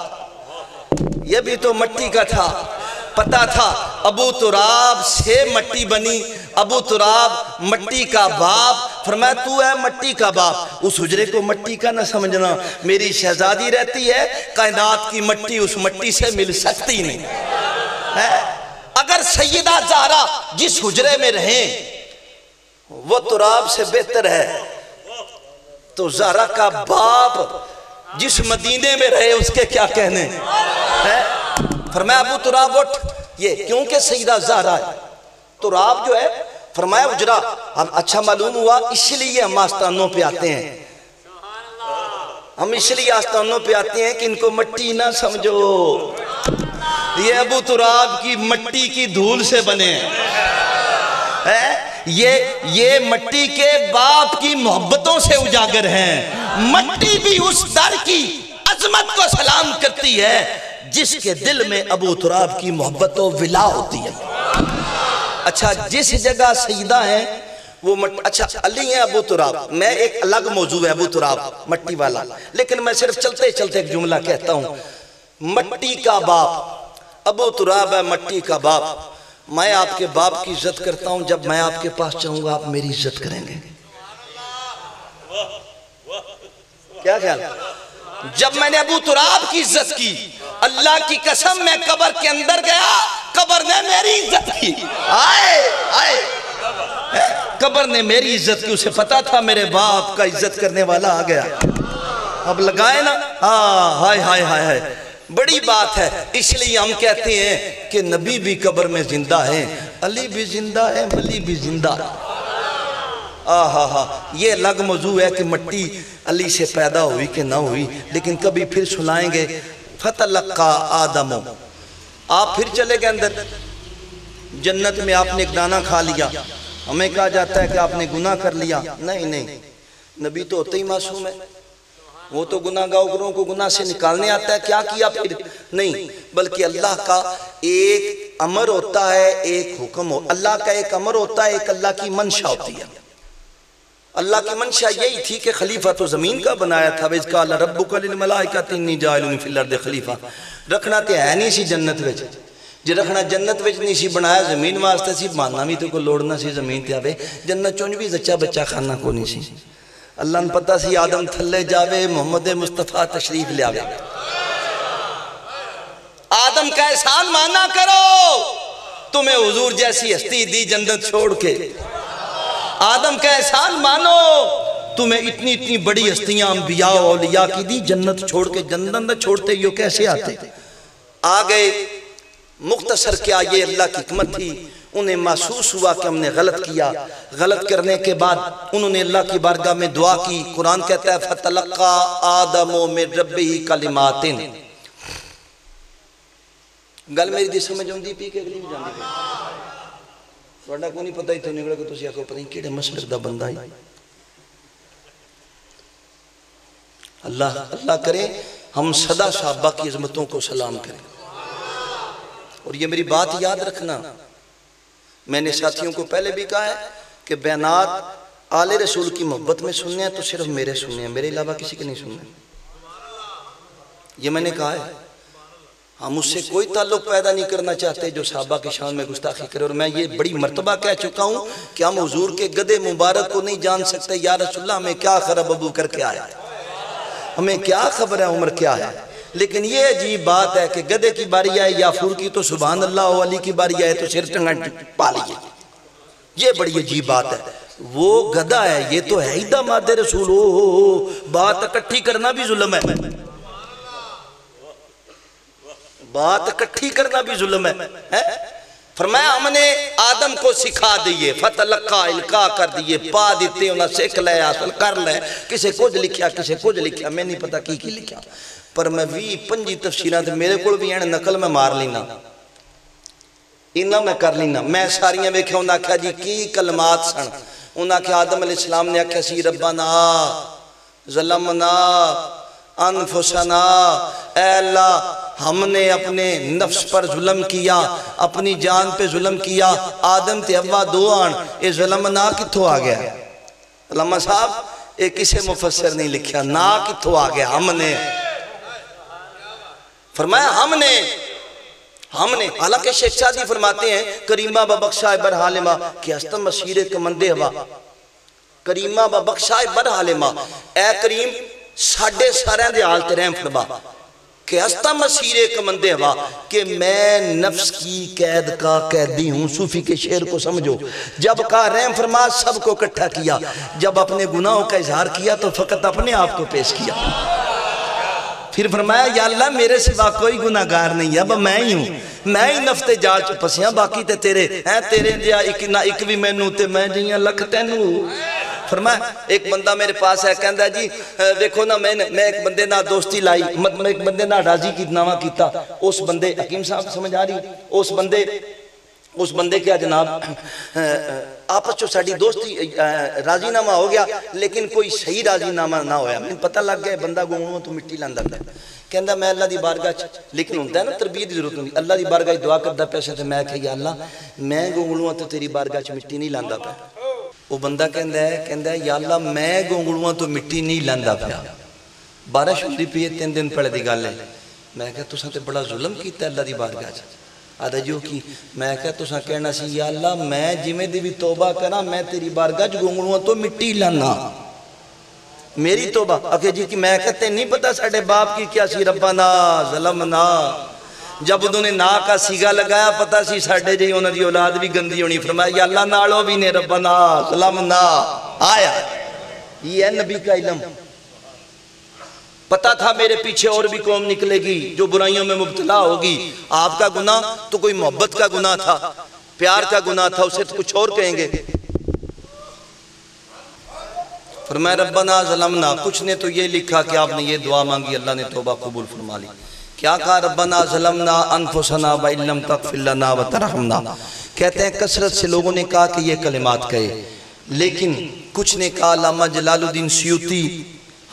یہ بھی تو مٹی کا تھا، پتا تھا ابو تراب سے مٹی بنی، ابو تراب مٹی کا باپ، فرمایا تو ہے مٹی کا باپ، اس حجرے کو مٹی کا نہ سمجھنا، میری شہزادی رہتی ہے، کائنات کی مٹی اس مٹی سے مل سکتی نہیں. اگر سیدہ زہرا جس حجرے میں رہیں وہ تراب سے بہتر ہے، تو زہرا کا باپ جس مدینے میں رہے اس کے کیا کہنے. فرمایا ابو تراب اٹھ، یہ کیونکہ سیدہ زہرا ہے، تراب جو ہے، فرمایا حجرہ، ہم اچھا معلوم ہوا اس لیے ہم آستانوں پہ آتے ہیں، ہم اس لیے آستانوں پہ آتے ہیں کہ ان کو مٹی نہ سمجھو، یہ ابو تراب کی مٹی کی دھول سے بنے ہیں، یہ مٹی کے باپ کی محبتوں سے اجاگر ہیں. مٹی بھی اس در کی عظمت کو سلام کرتی ہے جس کے دل میں ابو تراب کی محبت و ولا ہوتی ہے. اچھا جس جگہ سیدہ ہیں وہ اچھا علی ہیں ابو تراب، میں ایک الگ موضوع ہے ابو تراب مٹی والا، لیکن میں صرف چلتے چلتے ایک جملہ کہتا ہوں. مٹی کا باپ ابو تراب ہے، مٹی کا باپ. میں آپ کے باپ کی عزت کرتا ہوں، جب میں آپ کے پاس چاہوں گا آپ میری عزت کریں گے. کیا خیال؟ جب میں نے ابو تراب کی عزت کی، اللہ کی قسم میں قبر کے اندر گیا، قبر نے میری عزت کی. آئے قبر نے میری عزت کی، اسے پتا تھا میرے باپ کا عزت کرنے والا آ گیا. اب لگائے نا، ہائے ہائے ہائے ہائے، بڑی بات ہے. اس لیے ہم کہتے ہیں کہ نبی بھی قبر میں زندہ ہیں، علی بھی زندہ ہے، علی بھی زندہ ہے. یہ الگ موضوع ہے کہ مٹی علی سے پیدا ہوئی کہ نہ ہوئی، لیکن کبھی پھر سنائیں گے. فتلقا آدم، آپ پھر چلے گئے اندر. جنت میں آپ نے ایک دانہ کھا لیا، ہمیں کہا جاتا ہے کہ آپ نے گناہ کر لیا. نہیں، نبی تو ہوتے ہی معصوم ہے، وہ تو گناہ گاروں کو گناہ سے نکالنے آتا ہے. کیا کیا پھر؟ نہیں، بلکہ اللہ کا ایک امر ہوتا ہے، ایک حکم ہو. اللہ کا ایک امر ہوتا ہے، ایک اللہ کی منشا ہوتی ہے. اللہ کی منشا یہی تھی کہ خلیفہ تو زمین کا بنایا تھا. وَإِذْ قَالَ رَبُّكَ لِلْمَلَائِكَةِ إِنِّي جَاعِلٌ فِي الْأَرْضِ خَلِيفَةً. رکھنا تے ہے نہیں سی جنت وچ، جے رکھنا جنت وچ نہیں سی بنایا، زمین واسطے سی ماننا بھی تو کو لوڑنا سی زمین تے آوے. جنت چونج بھی زچا بچہ کھانا کو نہیں سی. اللہ نے پتا سی آدم تھلے جاوے، محمد مصطفیٰ تشریف لے آوے. آدم کا احسان مانا کرو، تمہیں حضور جیسی ہستی دی جنت چھوڑ کے. آدم کا احسان مانو، تمہیں اتنی بڑی ہستیاں انبیاء و اولیاء کی دی جنت چھوڑ کے. جنت نہ چھوڑتے یہ کیسے آتے؟ آگئے. مختصر کیا یہ اللہ کی حکمت تھی. انہیں محسوس ہوا کہ ہم نے غلط کیا. غلط کرنے کے بعد انہوں نے اللہ کی بارگاہ میں دعا کی. قرآن کہتا ہے فَتَلَقَّى آدَمُ مِن رَبِّهِ كَلِمَاتٍ. گل میری دی سمجھ ہوندی پی کہ اگلی بھی جاندی پی؟ وڑنا کو نہیں پتہ ہی تو نگڑا کہ تو سیاہ کو پتہ ہی کیڑے مسلک دا بندہ ہی. اللہ کرے ہم صدا صحابہ کی عظمتوں کو سلام کریں. اور یہ میری بات یاد رکھنا، میں نے ساتھیوں کو پہلے بھی کہا ہے کہ بیانات آل رسول کی محبت میں سننے ہیں تو صرف میرے سننے ہیں، میرے علاوہ کسی کے نہیں سننے. یہ میں نے کہا ہے. ہم اس سے کوئی تعلق پیدا نہیں کرنا چاہتے جو صحابہ کی شان میں گستاخی کرے. اور میں یہ بڑی مرتبہ کہہ چکا ہوں کہ ہم حضور کے گدے مبارک کو نہیں جان سکتے. یا رسول اللہ ہمیں کیا خبر ابو بکر کیا ہے، ہمیں کیا خبر ہے عمر کیا ہے. لیکن یہ عجیب بات ہے کہ گدے کی باری آئے یا فور کی تو سبحان اللہ، و علی کی باری آئے تو سر ٹنگا پا لیے. یہ بڑی عجیب بات ہے، وہ گدھا ہے، یہ تو ہے ہی داماد رسول، بات اکٹھی کرنا بھی ظلم ہے، بات اکٹھی کرنا بھی ظلم ہے۔ فرمایا ہم نے آدم کو سکھا دیئے، فتلقا القا کر دیئے، پا دیتے انہاں سکھ لے حاصل کر لے، کسے کچھ لکھیا کسے کچھ لکھیا، میں نہیں پتا کی لکھیا، پر میں بھی پنجی تفسیرات میرے کوڑ بھی ہیں نقل میں مار لینا، انہاں میں کر لینا، میں ساریاں بیکھے انہاں کہا جی کی کلمات سن، انہاں کہا آدم علیہ السلام نے کہا سی ربنا ظلمنا انفسنا، اے اللہ ہم نے اپنے نفس پر ظلم کیا، اپنی جان پہ ظلم کیا، آدم تے حوا دو آن، اے ظلم نا کتھو آ گیا؟ علامہ صاحب ایک کسے مفسر نہیں لکھیا، نا کتھو آ گیا؟ ہم نے فرمایا ہم نے حالانکہ شیخ سعدی فرماتے ہیں کریمہ ببخشائے برحالمہ کہ ہستم مسیر کمندے ہوا، کریمہ ببخشائے برحالمہ، اے کریم ساڑھے سارے دے حالت رحم فرما کہ ہستا مسیر کمندے ہوا کہ میں نفس کی قید کا قیدی ہوں۔ صوفی کے شعر کو سمجھو، جب کہا رحم فرما سب کو اکٹھا کیا، جب اپنے گناہوں کا اظہار کیا تو فقط اپنے آپ کو پیش کیا، پھر فرمایا یا اللہ میرے سوا کوئی گناہگار نہیں ہے، اب میں ہی ہوں، میں ہی نفتے جال چپسیاں، باقی تے تیرے ہیں، تیرے جیا ایک بھی میں نو تے میں جیاں لکھ تینو۔ فرمایا ایک بندہ میرے پاس ہے کہندہ جی دیکھو نا میں ایک بندے نہ دوستی لائی، میں ایک بندے نہ راضی کی نامہ کیتا، اس بندے حکیم صاحب سمجھ آ رہی، اس بندے کیا جناب آپس جو ساڑھی دوستی راضی نامہ ہو گیا لیکن کوئی صحیح راضی نامہ نہ ہویا، میں پتہ لگ گیا بندہ گونوں تو مٹی لاندہ ہے، کہندہ میں اللہ دی بارگاہ لیکن ہوتا ہے نا تربیت دی ضرورت نہیں، اللہ دی بارگاہ دعا کردہ پیسے تھے، میں کہا یا اللہ میں گونوں تو تیری بارگاہ مٹی نہیں لاندہ پہ، وہ بندہ کہندہ ہے یا اللہ میں گونگڑواں تو مٹی نہیں لاندہ پیا، بارش ہوتی پی 3 دن پڑے دی گالے، میں کہا تو ساتے بڑا ظلم کیتا ہے اللہ دی بارگاہ آدھا جو کی، میں کہا تو ساتے کہنا سی یا اللہ میں جمیں دی بھی توبہ کرا میں تیری بارگاہ گونگڑواں تو مٹی لانا، میری توبہ اکھے جی کی میں کہتے نہیں پتا ساڑھے باپ کی کیا سی ربنا ظلمنا، جب انہوں نے نا کا سیگا لگایا پتا سی ساڑھے جی انہوں نے اولاد بھی گندی ہونی، فرمایا یا اللہ نالو بھی نے ربنا ظلمنا آیا، یہ ہے نبی کا علم، پتا تھا میرے پیچھے اور بھی قوم نکلے گی جو برائیوں میں مبتلا ہوگی، آپ کا گناہ تو کوئی محبت کا گناہ تھا، پیار کا گناہ تھا، اسے تو کچھ اور کہیں گے، فرمایا ربنا ظلمنا، کچھ نے تو یہ لکھا کہ آپ نے یہ دعا مانگی اللہ نے توبہ قبول فرما لی، کیا کہا ربنا ظلمنا انفسنا وَإِن لَمْ تَغْفِرْ لَنَا وَتَرْحَمْنَا، کہتے ہیں کثرت سے لوگوں نے کہا کہ یہ کلمات کہے، لیکن کچھ نے کہا علامہ جلال الدین سیوطی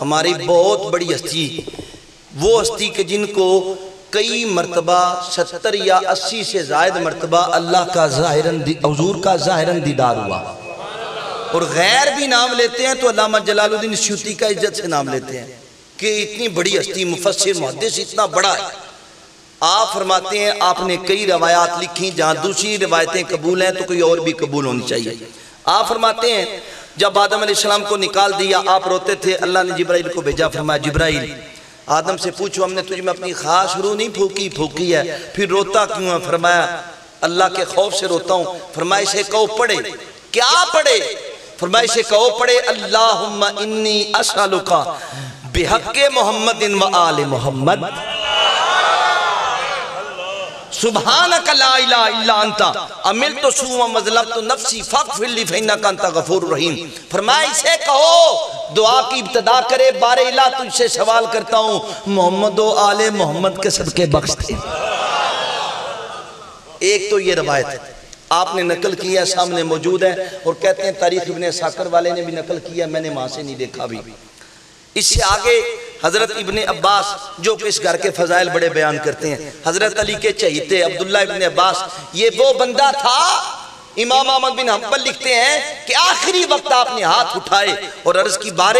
ہماری بہت بڑی ہستی، وہ ہستی کہ جن کو کئی مرتبہ 70 یا 80 سے زائد مرتبہ اللہ کا حضور کا ظاہراً دیدار ہوا، اور غیر بھی نام لیتے ہیں تو علامہ جلال الدین سیوطی کا عزت سے نام لیتے ہیں کہ اتنی بڑی ہستی مفسر محدث اتنا بڑا ہے، آپ فرماتے ہیں آپ نے کئی روایات لکھی جہاں دوسری روایتیں قبول ہیں تو کوئی اور بھی قبول ہونی چاہیے، آپ فرماتے ہیں جب آدم علیہ السلام کو نکال دیا آپ روتے تھے، اللہ نے جبرائیل کو بھیجا، فرمایا جبرائیل آدم سے پوچھو ہم نے تجھ میں اپنی خاص روح نہیں پھوکی ہے، پھر روتا کیوں ہے؟ فرمایا اللہ کے خوف سے روتا ہوں، فرمایا اسے کہو پڑھے، کیا پڑھے؟ فرمایا اسے کہو پڑھے اللہم انی اسالکا بحق محمد و آل محمد سبحانک لا الہ الا انتا عملت سوءا وظلمت نفسی فاغفر لی فإنک انت غفور الرحیم، فرمایا اسے کہو دعا کی ابتدا کرے بار الہ تجھ سے سوال کرتا ہوں محمد و آل محمد کے صدقے بخش دے۔ ایک تو یہ روایت آپ نے نقل کیا سامنے موجود ہے، اور کہتے ہیں تاریخ ابن ساکر والے نے بھی نقل کیا، میں نے وہاں سے نہیں دیکھا بھی۔ اس سے آگے حضرت ابن عباس جو کہ اس گھر کے فضائل بڑے بیان کرتے ہیں، حضرت علی کے چہیتے عبداللہ ابن عباس، یہ وہ بندہ تھا، امام احمد بن حنبل لکھتے ہیں کہ آخری وقت آپ نے ہاتھ اٹھائے اور عرض کی بار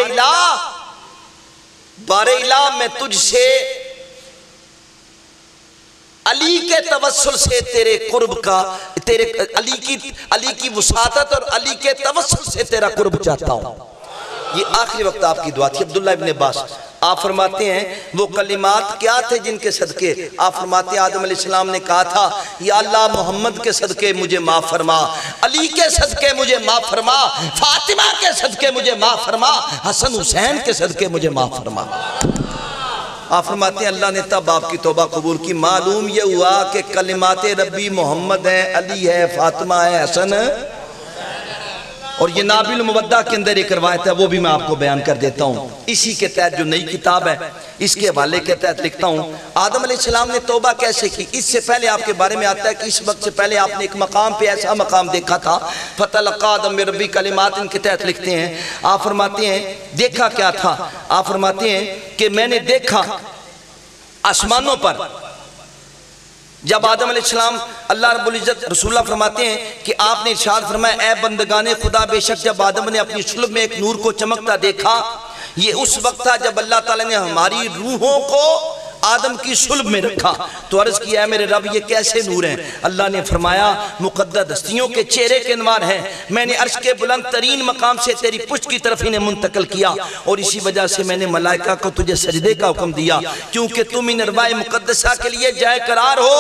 الہ میں تجھ سے علی کے توسل سے تیرے قرب کا، علی کی وساطت اور علی کے توسل سے تیرا قرب چاہتا ہوں، یہ آخری وقت آپ کی دعا تھی۔ عبداللہ ابن عباس آپ فرماتے ہیں وہ کلمات کیا تھے جن کے صدقے؟ آپ فرماتے ہیں آدم علیہ السلام نے کہا تھا یا اللہ محمد کے صدقے مجھے معاف فرما، علی کے صدقے مجھے معاف فرما، فاطمہ کے صدقے مجھے معاف فرما، حسن حسین کے صدقے مجھے معاف فرما۔ آپ فرماتے ہیں اللہ نے تب آپ کی توبہ قبول کی۔ معلوم یہ ہوا کہ کلمات ربی محمد ہیں، علی ہے، فاطمہ ہے، حسن، اور یہ نابل المودع کے اندر ایک روایت ہے، وہ بھی میں آپ کو بیان کر دیتا ہوں۔ اسی کے تحت جو نئی کتاب ہے اس کے حوالے کے تحت لکھتا ہوں آدم علیہ السلام نے توبہ کیسے کی۔ اس سے پہلے آپ کے بارے میں آتا ہے کہ اس وقت سے پہلے آپ نے ایک مقام پہ ایسا مقام دیکھا تھا، فتلقى آدم من ربہ کلمات، ان کے تحت لکھتے ہیں۔ آپ فرماتے ہیں دیکھا کیا تھا؟ آپ فرماتے ہیں کہ میں نے دیکھا آسمانوں پر جب آدم علیہ السلام، اللہ رب العزت، رسول اللہ فرماتے ہیں کہ آپ نے ارشاد فرمایا اے بندگان خدا بے شک جب آدم نے اپنی صلب میں ایک نور کو چمکتا دیکھا، یہ اس وقت تھا جب اللہ تعالیٰ نے ہماری روحوں کو آدم کی صلب میں رکھا۔ تو عرض کیا ہے میرے رب یہ کیسے نور ہیں؟ اللہ نے فرمایا مقدس ہستیوں کے چہرے کے انوار ہیں، میں نے عرش کے بلند ترین مقام سے تیری پشت کی طرف انہیں منتقل کیا، اور اسی وجہ سے میں نے ملائکہ کو تجھے سجدے کا حکم دیا کیونکہ تم ان ارواح مقدسہ کے لیے جائے قرار ہو۔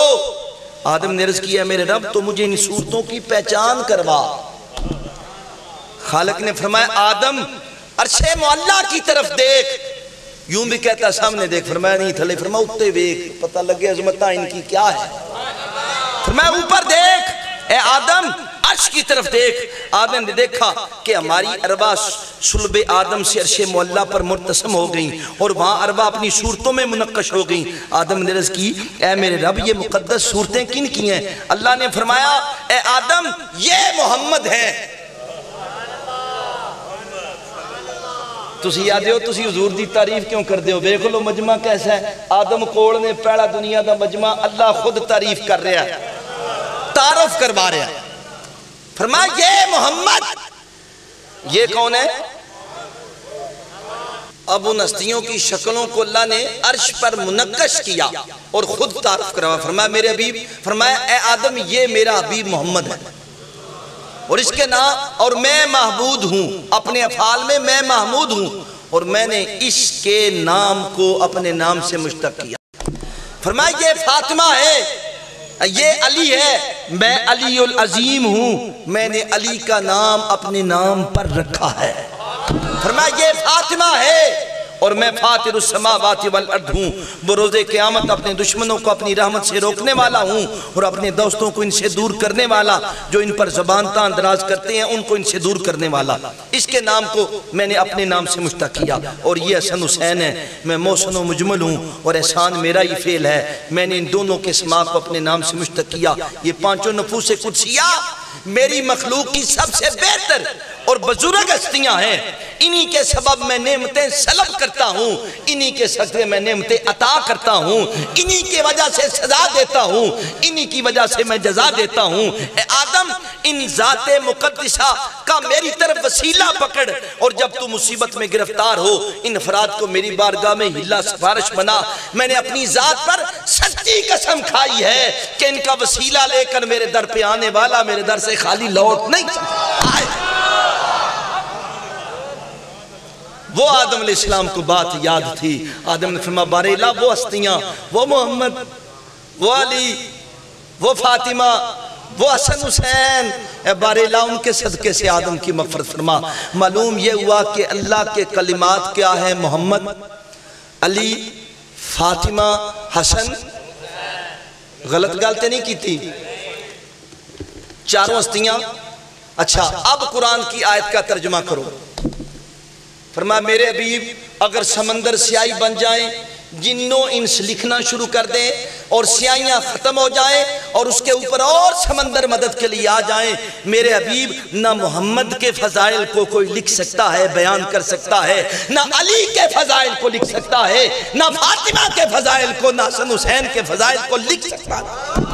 آدم نے عرض کیا میرے رب تو مجھے ان صورتوں کی پہچان کروا۔ خالق نے فرمایا آدم عرش معلیٰ کی طرف دیکھ، یوں بھی کہتا سامنے دیکھ، فرمایا نہیں تھلے، فرمایا اتے دیکھ، پتہ لگے عظمتہ ان کی کیا ہے، فرمایا اوپر دیکھ اے آدم، عرش کی طرف دیکھ۔ آدم نے دیکھا کہ ہماری ارواح صلب آدم سے عرش معلیٰ پر مرتسم ہو گئیں اور وہاں ارواح اپنی صورتوں میں منقش ہو گئیں۔ آدم نے عرض کی اے میرے رب یہ مقدس صورتیں کن کی ہیں؟ اللہ نے فرمایا اے آدم یہ محمد ہیں۔ تسی یاد ہو تسی حضور دی تعریف کیوں کر دے ہو؟ دیکھ لو مجمع کیسا ہے، آدم کوڑ نے پہلا دنیا دا مجمع، اللہ خود تعریف کر رہا ہے، تعارف کروا رہا ہے۔ فرمایا یہ محمد، یہ کون ہے؟ اب ان ہستیوں کی شکلوں کو اللہ نے عرش پر منقش کیا اور خود تعارف کروا۔ فرمایا میرے حبیب، فرمایا اے آدم یہ میرا حبیب محمد ہے اور اس کے نام، اور میں محمود ہوں، اپنے افعال میں میں محمود ہوں، اور میں نے اس کے نام کو اپنے نام سے مشتق کیا۔ فرمایا یہ فاطمہ ہے، یہ علی ہے، میں علی العظیم ہوں، میں نے علی کا نام اپنے نام پر رکھا ہے۔ فرمایا یہ فاطمہ ہے اور میں فاطر السماوات والارض ہوں، بروز قیامت اپنے دشمنوں کو اپنی رحمت سے روکنے والا ہوں اور اپنے دوستوں کو ان سے دور کرنے والا، جو ان پر زبان تان دراز کرتے ہیں ان کو ان سے دور کرنے والا۔ اس کے نام کو میں نے اپنے نام سے مشتق کیا، اور یہ حسن حسین ہے، میں محسن و مجمل ہوں اور احسان میرا ہی فعل ہے، میں نے ان دونوں کے اسماء کو اپنے نام سے مشتق کیا۔ یہ پانچوں نفوس قدسیہ میری مخلوق کی سب سے بہتر اور بزرگ ہستیاں ہیں، انہی کے سبب میں نعمتیں سلب کرتا ہوں، انہی کے صدقے میں نعمتیں عطا کرتا ہوں، انہی کی وجہ سے سزا دیتا ہوں، انہی کی وجہ سے میں جزا دیتا ہوں۔ اے آدم ان ذات مقدسہ کا میری طرف وسیلہ پکڑ، اور جب تو مصیبت میں گرفتار ہو ان افراد کو میری بارگاہ میں ہلا سفارش بنا۔ میں نے اپنی ذات پر سچی قسم کھائی ہے کہ ان کا وسیلہ لے کر میرے در پہ آنے والا میرے در سے خالی لوٹ نہیں آئے۔ وہ آدم علیہ السلام کو بات یاد تھی۔ آدم نے فرمایا بارے اللہ وہ ہستیاں، وہ محمد، وہ علی، وہ فاطمہ، وہ حسن حسین، اے بارے اللہ ان کے صدقے سے آدم کی مغفرت فرما۔ معلوم یہ ہوا کہ اللہ کے کلمات کیا ہیں؟ محمد، علی، فاطمہ، حسن، غلط گالتے نہیں کی تھی، چاروں ہستیاں۔ اچھا اب قرآن کی آیت کا ترجمہ کرو۔ فرمایا میرے حبیب اگر سمندر سیاہی بن جائیں، جنوں انس لکھنا شروع کر دیں اور سیاہیاں ختم ہو جائیں اور اس کے اوپر اور سمندر مدد کے لیے آ جائیں، میرے حبیب نہ محمد کے فضائل کو کوئی لکھ سکتا ہے، بیان کر سکتا ہے، نہ علی کے فضائل کو لکھ سکتا ہے، نہ فاطمہ کے فضائل کو، نہ حسن حسین کے فضائل کو لکھ سکتا ہے۔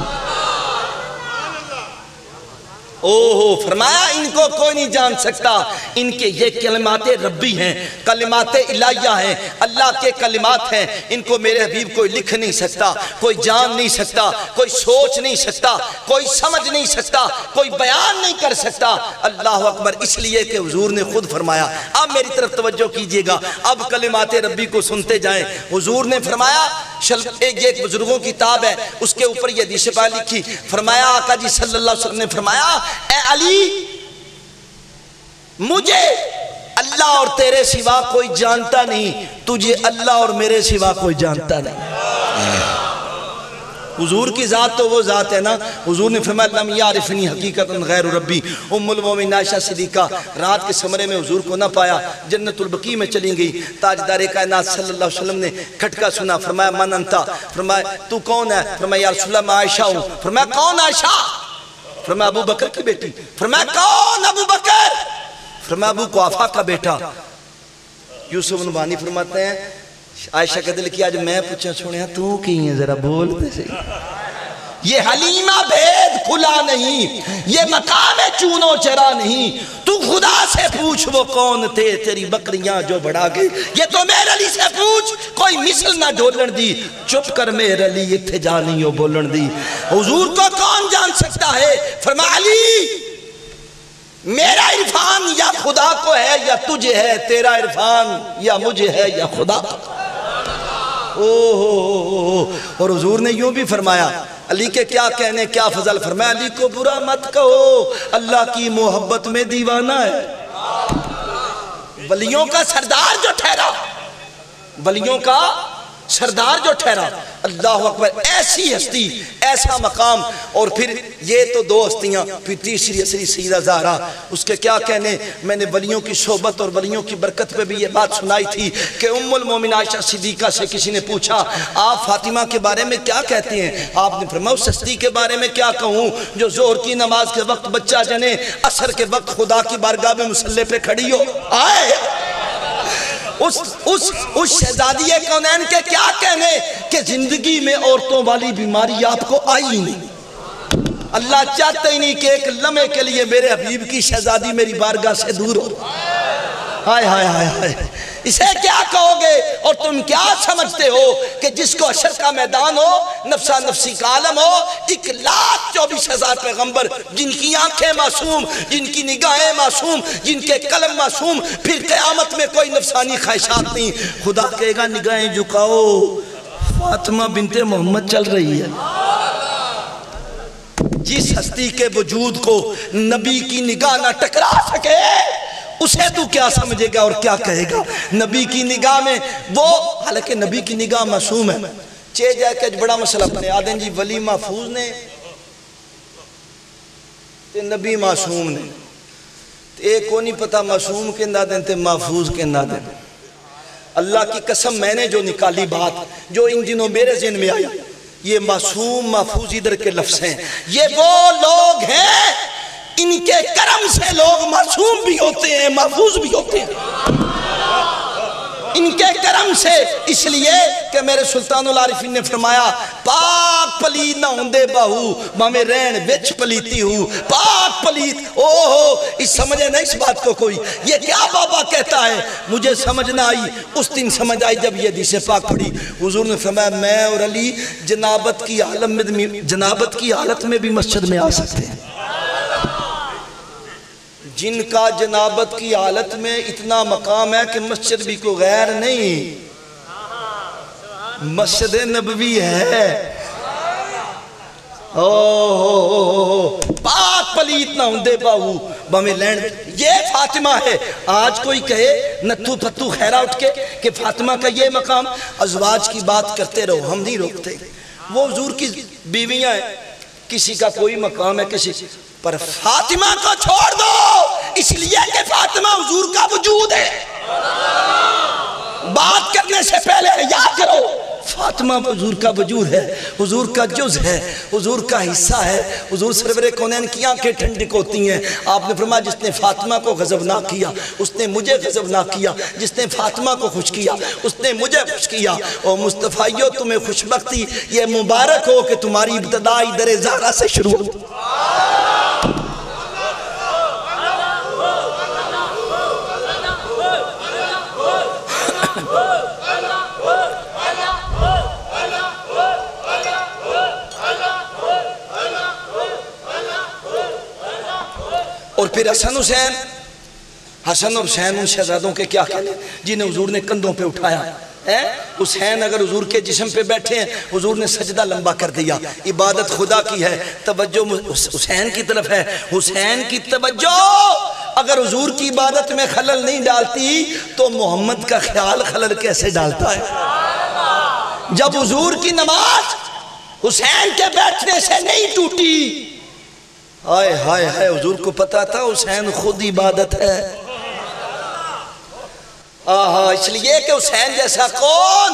اوہو فرمایا ان کو کوئی نہیں جان سکتا، ان کے یہ کلمات ربی ہیں، کلمات الہیہ ہیں، اللہ کے کلمات ہیں، ان کو میرے حبیب کوئی لکھ نہیں سکتا، کوئی جان نہیں سکتا، کوئی سوچ نہیں سکتا، کوئی سمجھ نہیں سکتا، کوئی بیان نہیں کر سکتا۔ اللہ اکبر، اس لیے کہ حضور نے خود فرمایا، اب میری طرف توجہ کیجئے گا، اب کلمات ربی کو سنتے جائیں۔ حضور نے فرمایا، ایک بزرگوں کی کتاب ہے، اس کے اوپر یہ حدیث پاک لکھی، فرمایا آقا جی صلی اللہ علیہ وسلم نے فرمایا، اے علی مجھے اللہ اور تیرے سوا کوئی جانتا نہیں، تجھے اللہ اور میرے سوا کوئی جانتا نہیں۔ حضور کی ذات تو وہ ذات ہے نا، حضور نے فرمایا لم یعرفنی حقیقتا غیر ربی۔ ام المومنین عائشہ صدیقہ رات کے سمرے میں حضور کو نہ پایا، جنت البقیع میں چلی گئی، تاجدار کائنات صلی اللہ علیہ وسلم نے کھٹکا سنا، فرمایا من انتا، فرمایا تو کون ہے؟ فرمایا یا رسول اللہ میں عائشہ ہوں۔ فرمایا کون عائشہ؟ فرمایا ابو بکر کی بیٹی۔ فرمایا کون ابو بکر؟ فرمایا ابو قحافہ کا بیٹا۔ یوسف نبہانی فرماتے ہیں عائشہ کا دل کیا جو میں پوچھا چھوڑیا تو کی ہیں ذرا بولتے سے، یہ حلیمہ بھید کھلا نہیں، یہ مقام چونو چرا نہیں، تو خدا سے پوچھ وہ کون تھے تیری بکریاں جو بڑھا گئے، یہ تو میرے علی سے پوچھ کوئی مثل نہ ڈولن دی، چپ کر میرے علی اتھے جانی ہو بولن دی۔ حضور کو کون جان سکتا ہے؟ فرمایا علی میرا عرفان یا خدا کو ہے یا تجھے ہے، تیرا عرفان یا مجھے ہے یا خدا۔ اور حضور نے یوں بھی فرمایا علی کے کیا کہنے کیا فضل، فرمایا علی کو برا مت کہو، اللہ کی محبت میں دیوانہ ہے۔ ولیوں کا سردار جو ٹھہرا، ولیوں کا سردار جو ٹھہرا، اللہ اکبر، ایسی ہستی، ایسا مقام، اور پھر یہ تو دو ہستیاں، پھر تیسری اصلی سیدہ زہرا، اس کے کیا کہنے۔ میں نے ولیوں کی صحبت اور ولیوں کی برکت پہ بھی یہ بات سنائی تھی کہ ام المومنین عائشہ صدیقہ سے کسی نے پوچھا آپ فاطمہ کے بارے میں کیا کہتے ہیں؟ آپ نے فرمایا اس ہستی کے بارے میں کیا کہوں جو ظہر کی نماز کے وقت بچہ جنے، عصر کے وقت خدا کی بارگاہ میں مصلی پہ کھڑی ہو۔ آئے اس شہزادی کونین کے کیا کہنے کہ زندگی میں عورتوں والی بیماری آپ کو آئی نہیں، اللہ چاہتے ہی نہیں کہ ایک لمحے کے لیے میرے حبیب کی شہزادی میری بارگاہ سے دور ہو۔ ہائے ہائے ہائے ہائے، اسے کیا کہو گے؟ اور تم کیا سمجھتے ہو کہ جس کو حشر کا میدان ہو، نفسا نفسی کا عالم ہو، 1,24,000 پیغمبر جن کی آنکھیں معصوم، جن کی نگاہیں معصوم، جن کے قلم معصوم، پھر قیامت میں کوئی نفسانی خواہشات نہیں، خدا کہے گا نگاہیں جھکاؤ فاطمہ بنت محمد چل رہی ہے۔ جس ہستی کے وجود کو نبی کی نگاہ نہ ٹکرا سکے اسے تو کیا سمجھے گا اور کیا کہے گا؟ نبی کی نگاہ میں وہ، حالانکہ نبی کی نگاہ معصوم ہے، چے جائے کہ بڑا مسئلہ بنے آدھیں جی ولی محفوظ نے تے نبی معصوم نے، ایک کو نہیں پتا معصوم کے اندہ دیں تے محفوظ کے اندہ دیں۔ اللہ کی قسم میں نے جو نکالی بات جو ان دنوں میرے ذہن میں آیا، یہ معصوم محفوظ ادھر کے لفظ ہیں، یہ وہ لوگ ہیں ان کے کرم سے لوگ معصوم بھی ہوتے ہیں محفوظ بھی ہوتے ہیں، ان کے کرم سے، اس لیے کہ میرے سلطان العارفین نے فرمایا پاک پلید نہ ہوندے باہو مامے رین وچ پلیتی ہوں، پاک پلید، اوہو اس سمجھے نہ اس بات کو کوئی، یہ کیا بابا کہتا ہے؟ مجھے سمجھ نہ آئی، اس دن سمجھ آئی جب یہ حدیث پاک پڑھی۔ حضور نے فرمایا میں اور علی جنابت کی حالت میں بھی مسجد میں آ سکتے ہیں، جن کا جنابت کی حالت میں اتنا مقام ہے کہ مسجد بھی کوئی غیر نہیں، مسجد نبوی ہے۔ پاک پلیت نہ ہوندے باہو بہمیں لین، یہ فاطمہ ہے۔ آج کوئی کہے نتھو پتھو خیرہ اٹھ کے کہ فاطمہ کا یہ مقام، ازواج کی بات کرتے رہو، ہم نہیں روکتے، وہ حضور کی بیویاں ہیں، کسی کا کوئی مقام ہے کسی، پر فاطمہ کو چھوڑ دو، اس لیے کہ فاطمہ حضور کا وجود ہے۔ بات کرنے سے پہلے یاد کرو فاطمہ حضور کا وجود ہے، حضور کا جز ہے، حضور کا حصہ ہے، حضور سرور کونین کی آنکھیں ٹھنڈک ہوتی ہیں۔ آپ نے فرمایا جس نے فاطمہ کو غضب نہ کیا اس نے مجھے غضب نہ کیا، جس نے فاطمہ کو خوش کیا اس نے مجھے خوش کیا۔ او مصطفیٰ تمہیں خوشبختی، یہ مبارک ہو کہ تمہاری ابتدائی در زہرا سے شروع ہو۔ پھر حسن اور حسین ان شہزادوں کے کیا کہنے جنہیں حضور نے کندھوں پہ اٹھایا ہے. حسین اگر حضور کے جسم پہ بیٹھے ہیں حضور نے سجدہ لمبا کر دیا. عبادت خدا کی ہے, توجہ حسین کی طرف ہے. حسین کی توجہ اگر حضور کی عبادت میں خلل نہیں ڈالتی تو محمد کا خیال خلل کیسے ڈالتا ہے؟ جب حضور کی نماز حسین کے بیٹھنے سے نہیں ٹوٹی, ہائے ہائے ہائے, حضور کو پتا تھا حسین خود عبادت ہے. اس لیے کہ حسین جیسا کون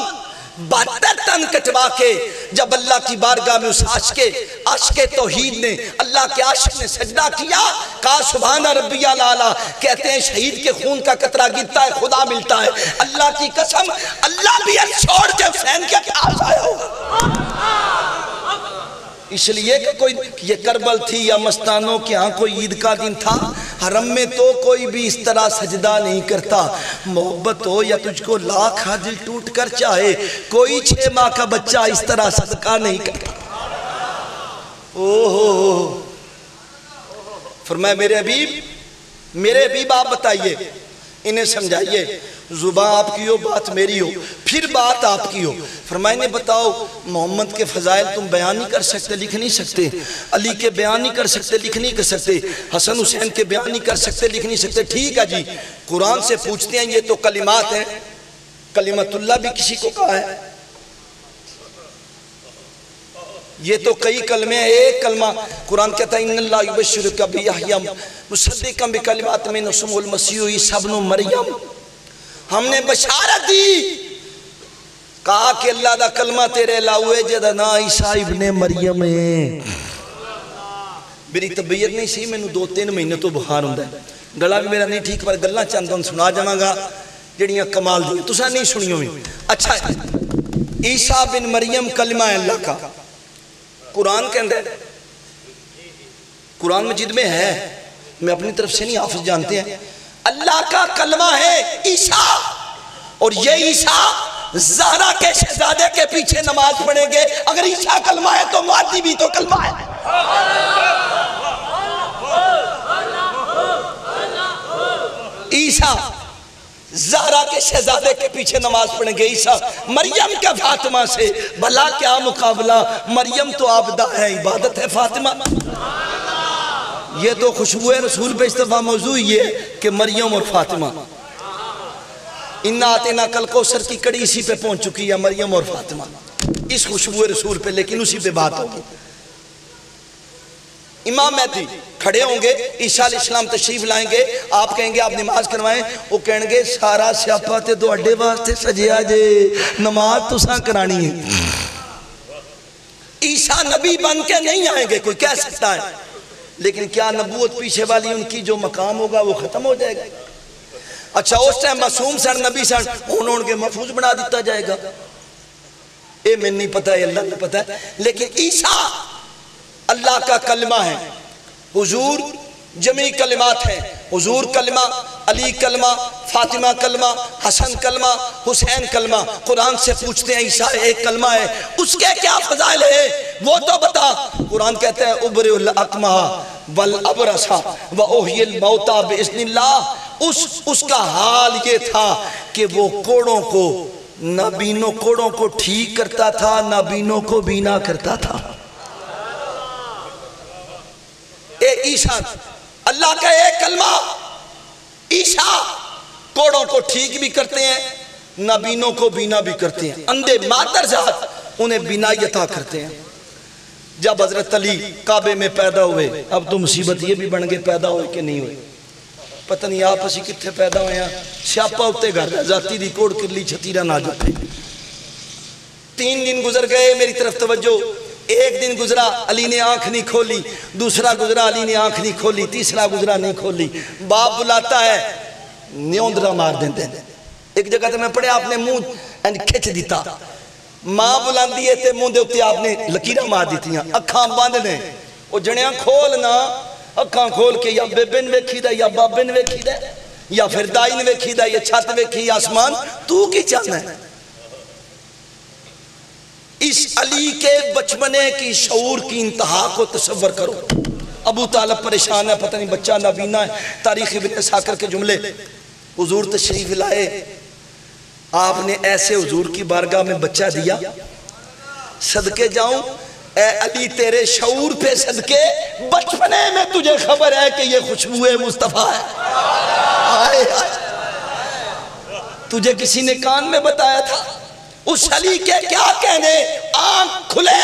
72 تن کٹوا کے جب اللہ کی بارگاہ میں اس عاشق توحید نے, اللہ کے عاشق نے سجدہ کیا, کہا سبحان ربی الاعلیٰ. کہتے ہیں شہید کے خون کا قطرہ گرتا ہے خدا ملتا ہے. اللہ کی قسم اللہ بھی چھوڑ کے حسین کے پاس آیا ہوگا. اس لیے کہ کوئی یہ کربل تھی یا مستانوں کے ہاں کوئی عید کا دن تھا, حرم میں تو کوئی بھی اس طرح سجدہ نہیں کرتا. محبت ہو یا تجھ کو لاکھ دل ٹوٹ کر چاہے, کوئی 6 ماہ کا بچہ اس طرح صدقہ نہیں کرتا. فرمایا میرے حبیب آپ بتائیے, انہیں سمجھائیے, زباں آپ کی ہو بات میری ہو پھر بات آپ کی ہو. فرمائے نے بتاؤ محمد کے فضائل تم بیان نہیں کر سکتے, لکھ نہیں سکتے, علی کے بیان نہیں کر سکتے, لکھ نہیں کر سکتے, حسن حسین کے بیان نہیں کر سکتے, لکھ نہیں سکتے. ٹھیک ہے جی, قرآن سے پوچھتے ہیں, یہ تو کلمات ہیں, کلمت اللہ بھی کسی کو کہا ہے, یہ تو کئی کلمے ہیں, ایک کلمہ قرآن کہتا ہے ان اللہ یبشرک بیحیی مصدقا بکلمات منہ اسمہ المسیح عیسی ابن مریم. ہم نے بشارت دی, کہا کہ اللہ دا کلمہ تیرے لاؤے جدہ نا عیسیٰ ابن مریم ہے. میری طبیعت نہیں سی, میں نے 2-3 مہینے تو بخار ہوں ہے, گلا بھی میرا نہیں ٹھیک, پر گلہ چاندوں سنا جاؤں گا جڑیاں کمال دی تو سا نہیں سنی ہوئی. اچھا عیسیٰ بن مریم کلمہ ہے اللہ کا, قرآن کے اندر, قرآن مجید میں ہے, میں اپنی طرف سے نہیں, حافظ جانتے ہیں, اللہ کا کلمہ ہے عیسیٰ. اور یہ عیسیٰ زہرا کے شہزادے کے پیچھے نماز پڑھیں گے. اگر عیسیٰ کلمہ ہے تو مہدی بھی تو کلمہ ہے. عیسیٰ زہرا کے شہزادے کے پیچھے نماز پڑھیں گے. عیسیٰ مریم کا فاطمہ سے بھلا کیا مقابلہ, مریم تو عابدہ ہے, عبادت ہے فاطمہ. یہ تو خوشبو رسول پہ استفا موضوع یہ کہ مریم اور فاطمہ, اِنَّا آتَيْنَاكَ الْكَوْثَرَ کی کڑی اسی پہ پہنچ چکی ہے, مریم اور فاطمہ اس خوشبو رسول پہ, لیکن اسی پہ بات ہوگی. امام مہدی کھڑے ہوں گے, عیسیٰ علیہ السلام تشریف لائیں گے, آپ کہیں گے آپ نماز کروائیں, وہ کہیں گے سارا سیاپا تے دو اڈے واسطے سجیا جے, نماز تو ساں کرانی ہے. عیسیٰ نبی بن کے نہیں آئیں گے, کوئی کہہ سکتا ہے, لیکن کیا نبوت پیچھے والی ان کی جو مقام ہوگا وہ ختم ہو جائے گا؟ اچھا اس ٹائم معصوم سن نبی سن انہوں کے محفوظ بنا دیتا جائے گا, اے میں نہیں پتا ہے, اللہ کو پتا ہے. لیکن عیسیٰ اللہ کا کلمہ ہے, حضور جمعی کلمات ہیں, حضور کلمہ, علی کلمہ, فاطمہ کلمہ, حسن کلمہ, حسین کلمہ. قرآن سے پوچھتے ہیں عیسیٰ ایک کلمہ ہے, اس کے کیا فضائل ہے وہ تو بتا. قرآن کہتا ہے ابرئ الاکمہ والابرص واحیی الموتیٰ باذن اللہ. اس کا حال یہ تھا کہ وہ کوڑوں کو, نابینوں کوڑوں کو ٹھیک کرتا تھا, نابینوں کو بینا کرتا تھا. اے عیسیٰ اللہ کا ایک کلمہ, عیسیٰ کوڑوں کو ٹھیک بھی کرتے ہیں, نابینوں کو بینا بھی کرتے ہیں, اندھے مادر ذات انہیں بینائی عطا کرتے ہیں. جب حضرت علی کعبے میں پیدا ہوئے, اب تو مصیبت یہ بھی بن گئے پیدا ہوئے کہ نہیں ہوئے, پتہ نہیں آپ اسی کتنے پیدا ہوئے ہیں, سیاپا ہوتے گھر ذاتی دی کوڑ کرلی چھتیرہ نہ جاتے. 3 دن گزر گئے, میری طرف توجہ, ایک دن گزرا علی نے آنکھ نہیں کھولی, دوسرا گزرا علی نے آنکھ نہیں کھولی, تیسرا گزرا نہیں کھولی. باپ بلاتا ہے, نیوندرا مار دیتے ہیں. ایک جگہ تے میں پڑھے آپ نے منہ کھچ دیتا, ماں بلان دیئے تے منہ دے اتے آپ نے لکیرہ مار دیتی ہیں, اکھاں باندھنے, وہ جنیاں کھولنا, اکھاں کھول کے یا بیبن ویکھی دا یا بابن ویکھی دا یا پھر دائن ویکھی دا یا چھت ویکھی یا آسمان, تو کی چاہنا ہے. اس علی کے بچپنے کی شعور کی انتہا کو تصور کرو. ابو طالب پریشان ہے، پتہ نہیں بچہ نابینا ہے۔ تاریخ ابن اسحاق کے جملے، حضور تشریف لائے، آپ نے ایسے حضور کی بارگاہ میں بچہ دیا، صدقے جاؤں اے علی تیرے شعور پہ صدقے، بچپنے میں تجھے خبر ہے کہ یہ خوشبو مصطفیٰ ہے، آئے تجھے کسی نے کان میں بتایا تھا؟ اس علی کے کیا کہنے، آنکھ کھلے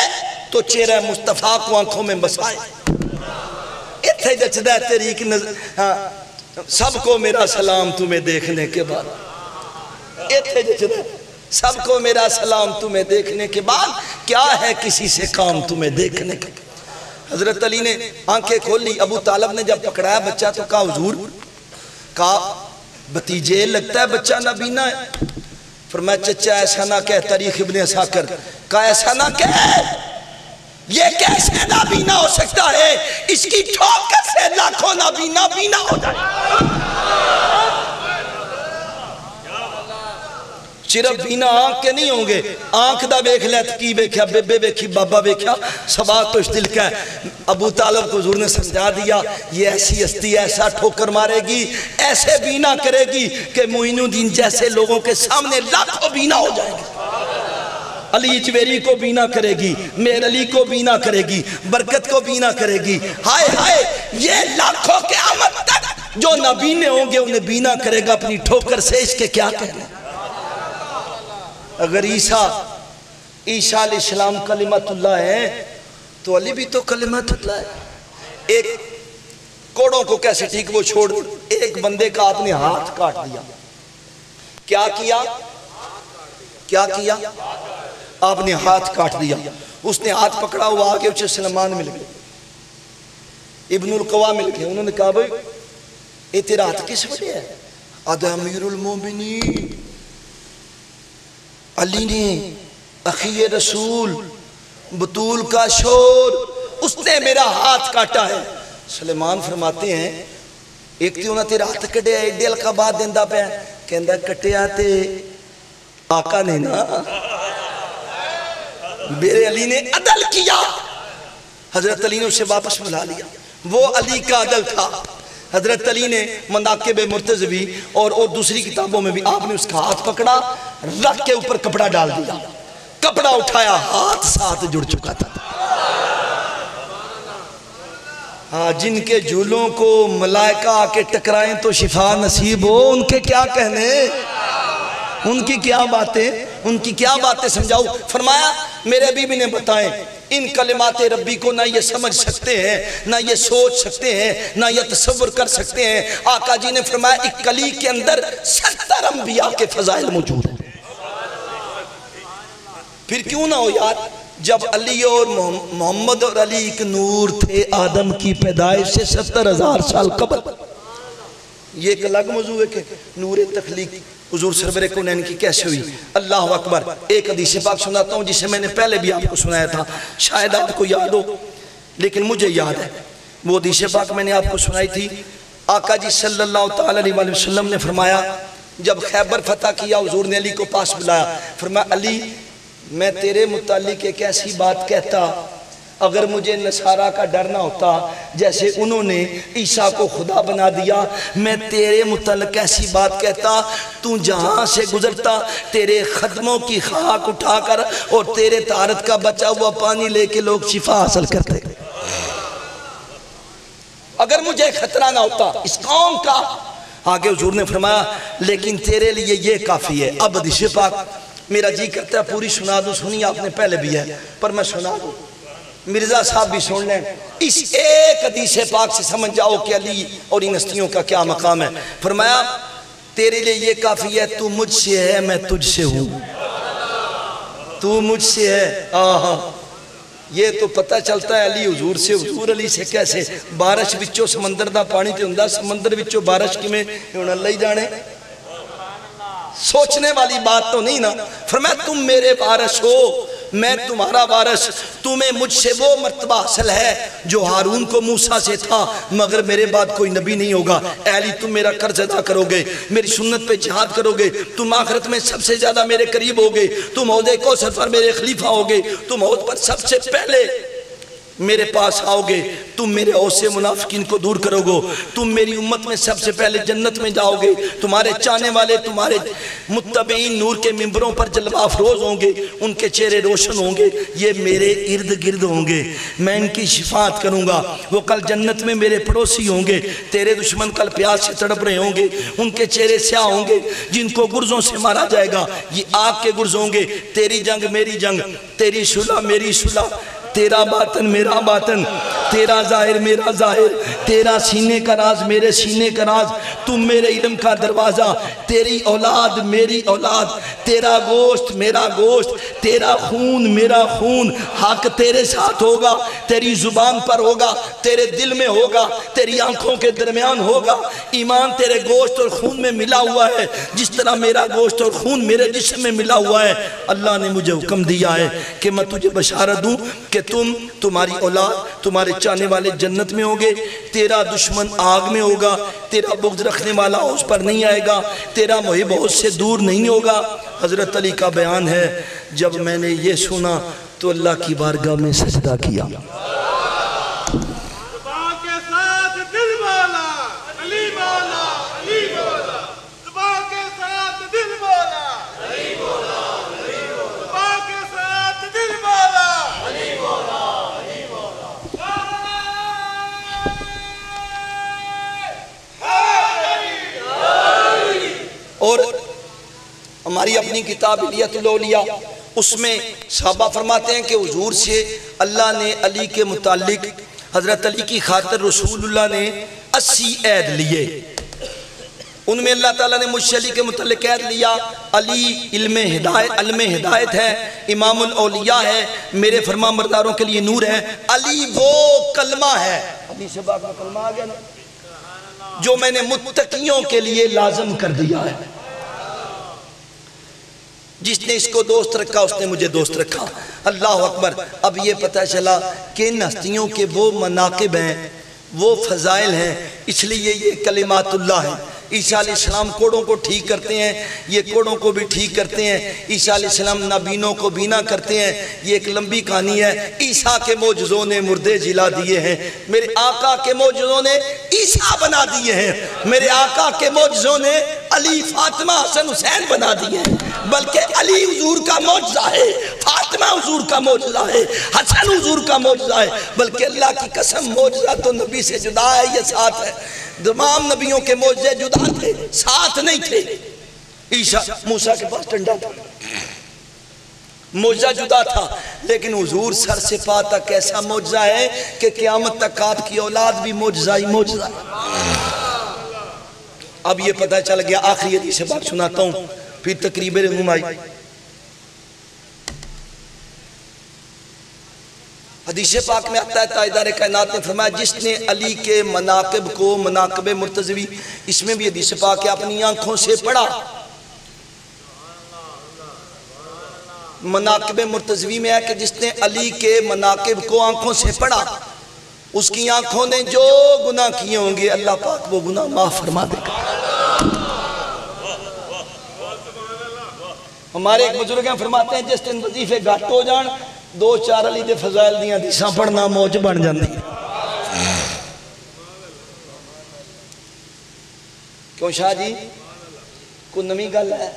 تو چہرہ مصطفیٰ کو آنکھوں میں بسائے۔ اتھے جچدہ تیری کی سب کو میرا سلام تمہیں دیکھنے کے بعد، اتھے جچدہ سب کو میرا سلام تمہیں دیکھنے کے بعد، کیا ہے کسی سے کام تمہیں دیکھنے کے۔ حضرت علی نے آنکھیں کھول لی۔ ابو طالب نے جب پکڑایا بچہ تو کہا حضور، کہا بتیجے لگتا ہے بچہ نابینا ہے۔ فرمایا چچا ایسا نہ کہہ، تاریخ ابن اسحاق، کہا ایسا نہ کہہ، یہ کیسے نابینا ہو سکتا ہے؟ اس کی ٹھوکر سے لاکھوں نابینا بینا ہو جائے۔ صرف بینا آنکھ کے نہیں ہوں گے، آنکھ دا بیکھ لیت کی بیکھیا، بے بیکھی بابا بیکھیا، سوال تو اس دل کا ہے۔ ابو طالب کو حضور نے سمجھا دیا، یہ ایسی ہستی ایسا ٹھوکر مارے گی، ایسے بینا کرے گی کہ معین الدین جیسے لوگوں کے سامنے لاکھوں بینا ہو جائے گی۔ علی جویری کو بینا کرے گی، میر علی کو بینا کرے گی، برکت کو بینا کرے گی۔ ہائے ہائے، یہ لاکھوں قیامت تک جو نابینے ہوں گے انہیں بینا کرے گا اپنی ٹھوکر سے، اس کے کیا کہنا۔ اگر عیسیٰ علیہ السلام کلمت اللہ ہے تو علی بھی تو کلمت اللہ ہے۔ ایک کوڑوں کو کیسے ٹھیک وہ چھوڑ، ایک بندے کا آپ نے ہاتھ کاٹ دیا، کیا کیا؟ کیا کیا؟ آپ نے ہاتھ کاٹ دیا۔ اس نے ہاتھ پکڑا ہوا آگے اسے سلمان مل گئے، ابن القوا مل گئے، انہوں نے کہا بھئی یہ تیرا ہاتھ کس وجہ ہے؟ آدھا امیر المومنین علی نے اخی رسول بطول کا شور، اس نے میرا ہاتھ کاٹا ہے۔ سلیمان فرماتے ہیں ایک تھی انہاں تیرا ہاتھ کٹے ہے، دل کا بات دیندہ پہ کہندہ کٹے آتے آقا نے نا، میرے علی نے عدل کیا۔ حضرت علی نے اسے واپس ملا لیا، وہ علی کا عدل تھا۔ حضرت علی نے مناقب مرتضوی اور دوسری کتابوں میں بھی آپ نے اس کا ہاتھ پکڑا، رکھ کے اوپر کپڑا ڈال دیا، کپڑا اٹھایا، ہاتھ ساتھ جڑ چکا تھا۔ ہاں، جن کے جھولوں کو ملائکہ آ کے ٹکرائیں تو شفا نصیب ہو، ان کے کیا کہنے، ان کی کیا باتیں، ان کی کیا باتیں سمجھاؤ۔ فرمایا میرے بیوی نے بتائیں ان کلمات ربی کو نہ یہ سمجھ سکتے ہیں، نہ یہ سوچ سکتے ہیں، نہ یہ تصور کر سکتے ہیں۔ آقا جی نے فرمایا ایک کلی کے اندر 70 انبیاء کے فضائل موجود ہیں۔ پھر کیوں نہ ہو یار، جب علی اور محمد اور علی ایک نور تھے آدم کی پیدائش سے 70,000 سال قبل۔ یہ ایک الگ موضوع ہے کہ نور تخلیق حضور سرور کونین کی کیسے ہوئی۔ اللہ اکبر۔ ایک حدیث پاک سناتا ہوں جسے میں نے پہلے بھی آپ کو سنایا تھا، شاید آپ کو یاد ہو لیکن مجھے یاد ہے۔ وہ حدیث پاک میں نے آپ کو سنائی تھی۔ آقا جی صلی اللہ علیہ وسلم نے فرمایا جب خیبر فتح کیا حضور نے علی کو پاس بلایا، فرمایا علی میں تیرے متعلق ایک ایسی بات کہتا، اگر مجھے نصارہ کا ڈر نہ ہوتا جیسے انہوں نے عیسیٰ کو خدا بنا دیا، میں تیرے متعلق ایسی بات کہتا، تو جہاں سے گزرتا تیرے خدموں کی خاک اٹھا کر اور تیرے طہارت کا بچا ہوا پانی لے کے لوگ شفا حاصل کرتے۔ اگر مجھے خطرہ نہ ہوتا اس قوم کا، آگے حضور نے فرمایا لیکن تیرے لیے یہ کافی ہے۔ اب حدیث پاک میرا جی کرتا ہے پوری سنا دوں، سنی آپ نے پہلے بھی ہے پر میں سنا دوں، مرزا صاحب بھی سن لیں، اس ایک حدیث پاک سے سمجھ جاؤ کہ علی اور ان ہستیوں کا کیا مقام ہے۔ فرمایا تیرے لیے یہ کافی ہے، تو مجھ سے ہے میں تجھ سے ہوں، تو مجھ سے ہے۔ آہا، یہ تو پتہ چلتا ہے علی حضور سے، حضور علی سے کیسے، بارش بچوں سمندر دا پانی تے ہوندا، سمندر بچوں بارش کی میں اللہ ہی جانے، سوچنے والی بات تو نہیں نا۔ فرمایا تم میرے وارث ہو، میں تمہارا وارث، تمہیں مجھ سے وہ مرتبہ حاصل ہے جو ہارون کو موسیٰ سے تھا، مگر میرے بعد کوئی نبی نہیں ہوگا۔ اے علی تم میرا قرض ادا کرو گے، میری سنت پہ جہاد کرو گے، تم آخرت میں سب سے زیادہ میرے قریب ہوگے، تم عہدے کوثر پر میرے خلیفہ ہوگے، تم عہد پر سب سے پہلے میرے پاس آؤ گے تم میرے اوصے منافقین کو دور کرو گے، تم میری امت میں سب سے پہلے جنت میں جاؤ گے، تمہارے چاہنے والے تمہارے متبعین نور کے ممبروں پر جلوہ افروز ہوں گے، ان کے چہرے روشن ہوں گے، یہ میرے ارد گرد ہوں گے، میں ان کی شفاعت کروں گا، وہ کل جنت میں میرے پڑوسی ہوں گے، تیرے دشمن کل پیاس سے تڑپ رہے ہوں گے، ان کے چہرے سیاہ ہوں گے، جن کو گرزوں سے مارا جائے گا یہ آگ کے گرز ہوں گے، تیری جنگ میری جنگ، تیری صلح میری صلح، تیرا باطن میرا باطن، تیرا ظاہر میرا ظاہر، تیرا سینے کا راز میرے سینے کا راز، تم میرے علم کا دروازہ، تیری اولاد میری اولاد، تیرا گوشت میرا گوشت، تیرا خون میرا خون، حق تیرے ساتھ ہوگا، تیری زبان پر ہوگا، تیرے دل میں ہوگا، تیری آنکھوں کے درمیان ہوگا، ایمان تیرے گوشت اور خون میں ملا ہوا ہے، جس طرح میرا گوشت اور خون میرے جسم میں ملا ہوا ہے۔ اللہ نے مجھے حکم دیا ہے کہ میں تجھے بشارت دوں کہ تمہاری اولاد تمہارے چاہنے والے جنت میں ہوگے، تیرا دشمن آگ میں ہوگا، تیرا بغض رکھنے والا اس پر نہیں آئے گا، تیرا محب اس سے دور نہیں ہوگا۔ حضرت علی کا بیان ہے، جب میں نے یہ سنا تو اللہ کی بارگاہ میں سجدہ کیا۔ اور ہماری اپنی کتاب الیت الاولیاء اس میں صحابہ فرماتے ہیں کہ حضور سے اللہ نے علی کے متعلق، حضرت علی کی خاطر رسول اللہ نے 80 عہد لیے، ان میں اللہ تعالیٰ نے مجھ سے علی کے متعلق عہد لیا، علی علم ہدایت ہے، امام الاولیاء ہے، میرے فرما برداروں کے لیے نور ہے، علی وہ کلمہ ہے، حدیث پاک میں کلمہ آ گیا نا، جو میں نے متقیوں کے لیے لازم کر دیا ہے، جس نے اس کو دوست رکھا اس نے مجھے دوست رکھا۔ اللہ اکبر۔ اب یہ پتہ چلا کہ ان ہستیوں کے وہ مناقب ہیں، وہ فضائل ہیں، اس لیے یہ کلمات اللہ ہیں۔ عیسیٰ علیہ السلام کوڑوں کو ٹھیک کرتے ہیں، یہ کوڑوں کو بھی ٹھیک کرتے ہیں۔ عیسیٰ علیہ السلام نابینوں کو بینا کرتے ہیں، یہ ایک لمبی کہانی ہے۔ عیسیٰ کے معجزوں نے مردے جلا دیے ہیں، میرے آقا کے معجزوں نے عیسیٰ بنا دیے ہیں، میرے آقا کے معجزوں نے علی فاطمہ حسن حسین بنا دیے ہیں، بلکہ علی حضور کا معجزہ ہے، فاطمہ حضور کا معجزہ ہے، حسن حضور کا معجزہ ہے، بلکہ اللہ کی قسم معجزہ تو نبی سے جدا ہے، یہ ساتھ ہے۔ تمام نبیوں کے معجزے جدا تھے، ساتھ نہیں تھے۔ عیسیٰ موسیٰ کے پاس ڈنڈا تھا، معجزہ جدا تھا، لیکن حضور سر سے پا تک ایسا معجزہ ہے کہ قیامت تک آپ کی اولاد بھی معجزہ ہی معجزہ ہے۔ اب یہ پتہ چل گیا، آخری حدیث پاک سناتا ہوں پھر تقریب رہنمائی۔ حدیث پاک میں آتا ہے تاجدار کائنات نے فرمایا جس نے علی کے مناقب کو، مناقب مرتضوی، اس میں بھی حدیث پاک ہے، اپنی آنکھوں سے پڑھا۔ مناقب مرتضوی میں ہے کہ جس نے علی کے مناقب کو آنکھوں سے پڑھا، اس کی آنکھوں نے جو گناہ کیے ہوں گے اللہ پاک وہ گناہ معاف فرما دے گا۔ ہمارے ایک بزرگ ہیں فرماتے ہیں جس دن وظیفے گھٹ ہو جان، 2-4 علی دے فضائل دیاں حدیثاں پڑھنا موج بن جاندی۔ کیوں شاہ جی کوئی نمی گل ہے؟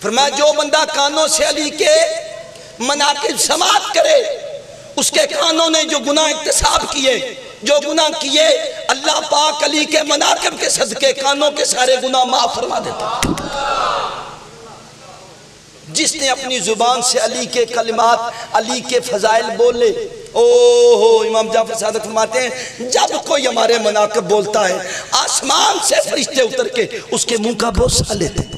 فرمایا جو بندہ کانوں سے علی کے مناقب سماعت کرے، اس کے کانوں نے جو گناہ اکتساب کیے، جو گناہ کیے، اللہ پاک علی کے مناقب کے صدقے کانوں کے سارے گناہ معاف فرما دیتا۔ جس نے اپنی زبان سے علی کے کلمات، علی کے فضائل بولے، امام جعفر صادق فرماتے ہیں جب کوئی ہمارے مناقب بولتا ہے آسمان سے فرشتے اتر کے اس کے منہ کا بوسہ لیتے ہیں۔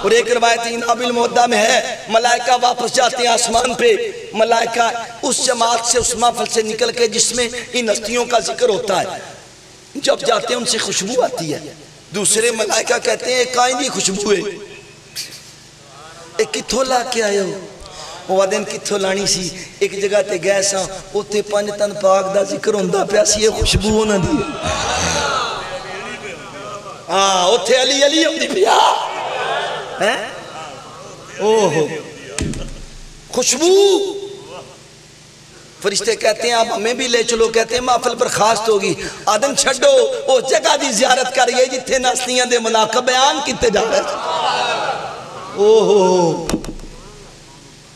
اور ایک روایت اناب المعدہ میں ہے ملائکہ واپس جاتے ہیں آسمان پہ، ملائکہ اس جماعت سے، اس محفل سے نکل کے جس میں ان ہستیوں کا ذکر ہوتا ہے، جب جاتے ہیں ان سے خوشبو آتی ہے، دوسرے ملائکہ کہتے ہیں کائیں دی خوشبو ہے، ایک کتھو لا کے آئے ہو؟ وہ دن کتھو لانی سی، ایک جگہ تے گئے ساں اوتے 5 تن پاک دا ذکر ہوندہ پیاسی یہ خوشبو ہونا دی اوتے علی علی اپنی پیا اوہ خوشبو. فرشتے کہتے ہیں آپ ہمیں بھی لے چلو. کہتے ہیں محفل برخاست ہوگی. آدم چھڑو اس جگہ دی زیارت کریے جتھے نستیاں دے مناقب بیان کیتے جا رہے ہیں. اوہو.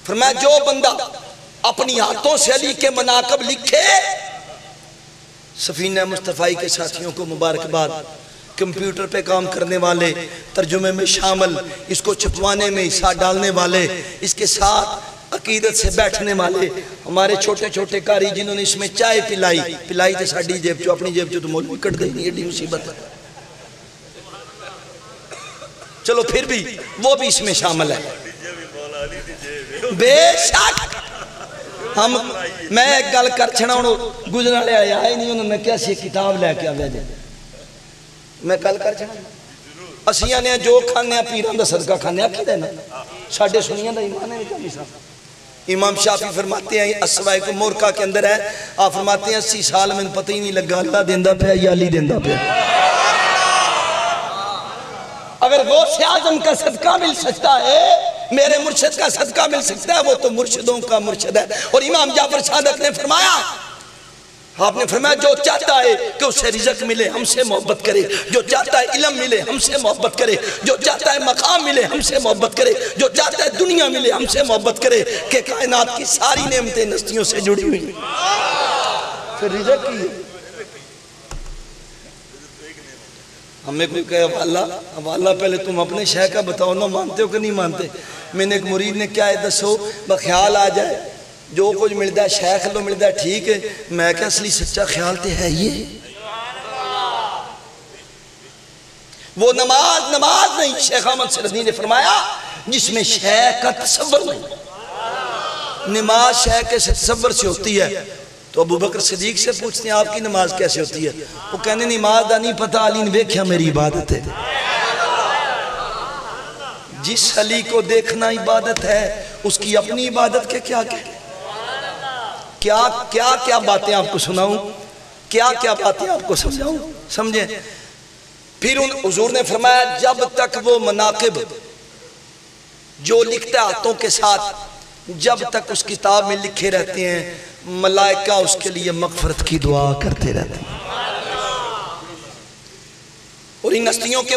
فرمایا جو بندہ اپنی ہاتھوں سے علی کے مناقب لکھے. سفینہ مصطفی کے ساتھیوں کو مبارکباد. کمپیوٹر پہ کام کرنے والے, ترجمے میں شامل, اس کو چھپوانے میں حصہ ڈالنے والے, اس کے ساتھ عقیدت سے بیٹھنے والے, ہمارے چھوٹے چھوٹے کاری جنہوں نے اس میں چائے پلائی تو ساڑی جیب چو, اپنی جیب چو تو مولوی کٹ گئی نہیں, یہ مصیبت ہے. چلو پھر بھی وہ بھی اس میں شامل ہے. بے شک میں ایک گل کر چھنا انہوں گزرنا لے آئے نہیں, انہوں نے کیا سی کتاب لے کے آوے جائے. میں کل کر چھنا اسیاں نے جو کھانے پیران دا صدقہ کھانے کی دینا, ساڑھے سنیاں دا ایمان ہے نہیں کیا. امام شافی فرماتے ہیں اسوائے کو مورکہ کے اندر ہے, آپ فرماتے ہیں 80 سال میں پتہ ہی نہیں لگا اللہ دیندہ پہ یا علی دیندہ پہ. اگر غوث اعظم کا صدقہ مل سکتا ہے, میرے مرشد کا صدقہ مل سکتا ہے, وہ تو مرشدوں کا مرشد ہے. اور امام جعفر صادق نے فرمایا, آپ نے فرمایا جو چاہتا ہے کہ اسے رزق ملے ہم سے محبت کرے, جو چاہتا ہے علم ملے ہم سے محبت کرے, جو چاہتا ہے مقام ملے ہم سے محبت کرے, جو چاہتا ہے دنیا ملے ہم سے محبت کرے, کہ کائنات کی ساری نعمتیں نستیوں سے جڑی ہوئی. پھر رزق کی ہمیں کوئی کہے حوالہ پہلے تم اپنے شیخ کا بتاؤ نا, مانتے ہو کہ نہیں مانتے. میں نے ایک مرید نے کیا ہے دسو, بخیال آ جائے جو کچھ ملتا ہے شیخ لو ملتا ہے ٹھیک ہے. میں کہ اصلی سچا خیال تے ہے یہ وہ نماز نہیں. شیخ احمد سردی نے فرمایا جس میں شیخ کا تصور نہیں. نماز شیخ کے تصور سے ہوتی ہے. تو ابو بکر صدیق سے پوچھتے ہیں آپ کی نماز کیسے ہوتی ہے, وہ کہنے نماز دا نہیں پتہ, علی نے دیکھا میری عبادت ہے. جس علی کو دیکھنا عبادت ہے اس کی اپنی عبادت کے کیا باتیں آپ کو سناؤں, کیا باتیں آپ کو سمجھاؤں, سمجھیں. پھر حضور نے فرمایا جب تک وہ مناقب جو لکھتا ہے ہاتھوں کے ساتھ, جب تک اس کتاب میں لکھے رہتے ہیں, ملائکہ اس کے لیے مغفرت کی دعا کرتے رہتے ہیں. اور ان ہستیوں کے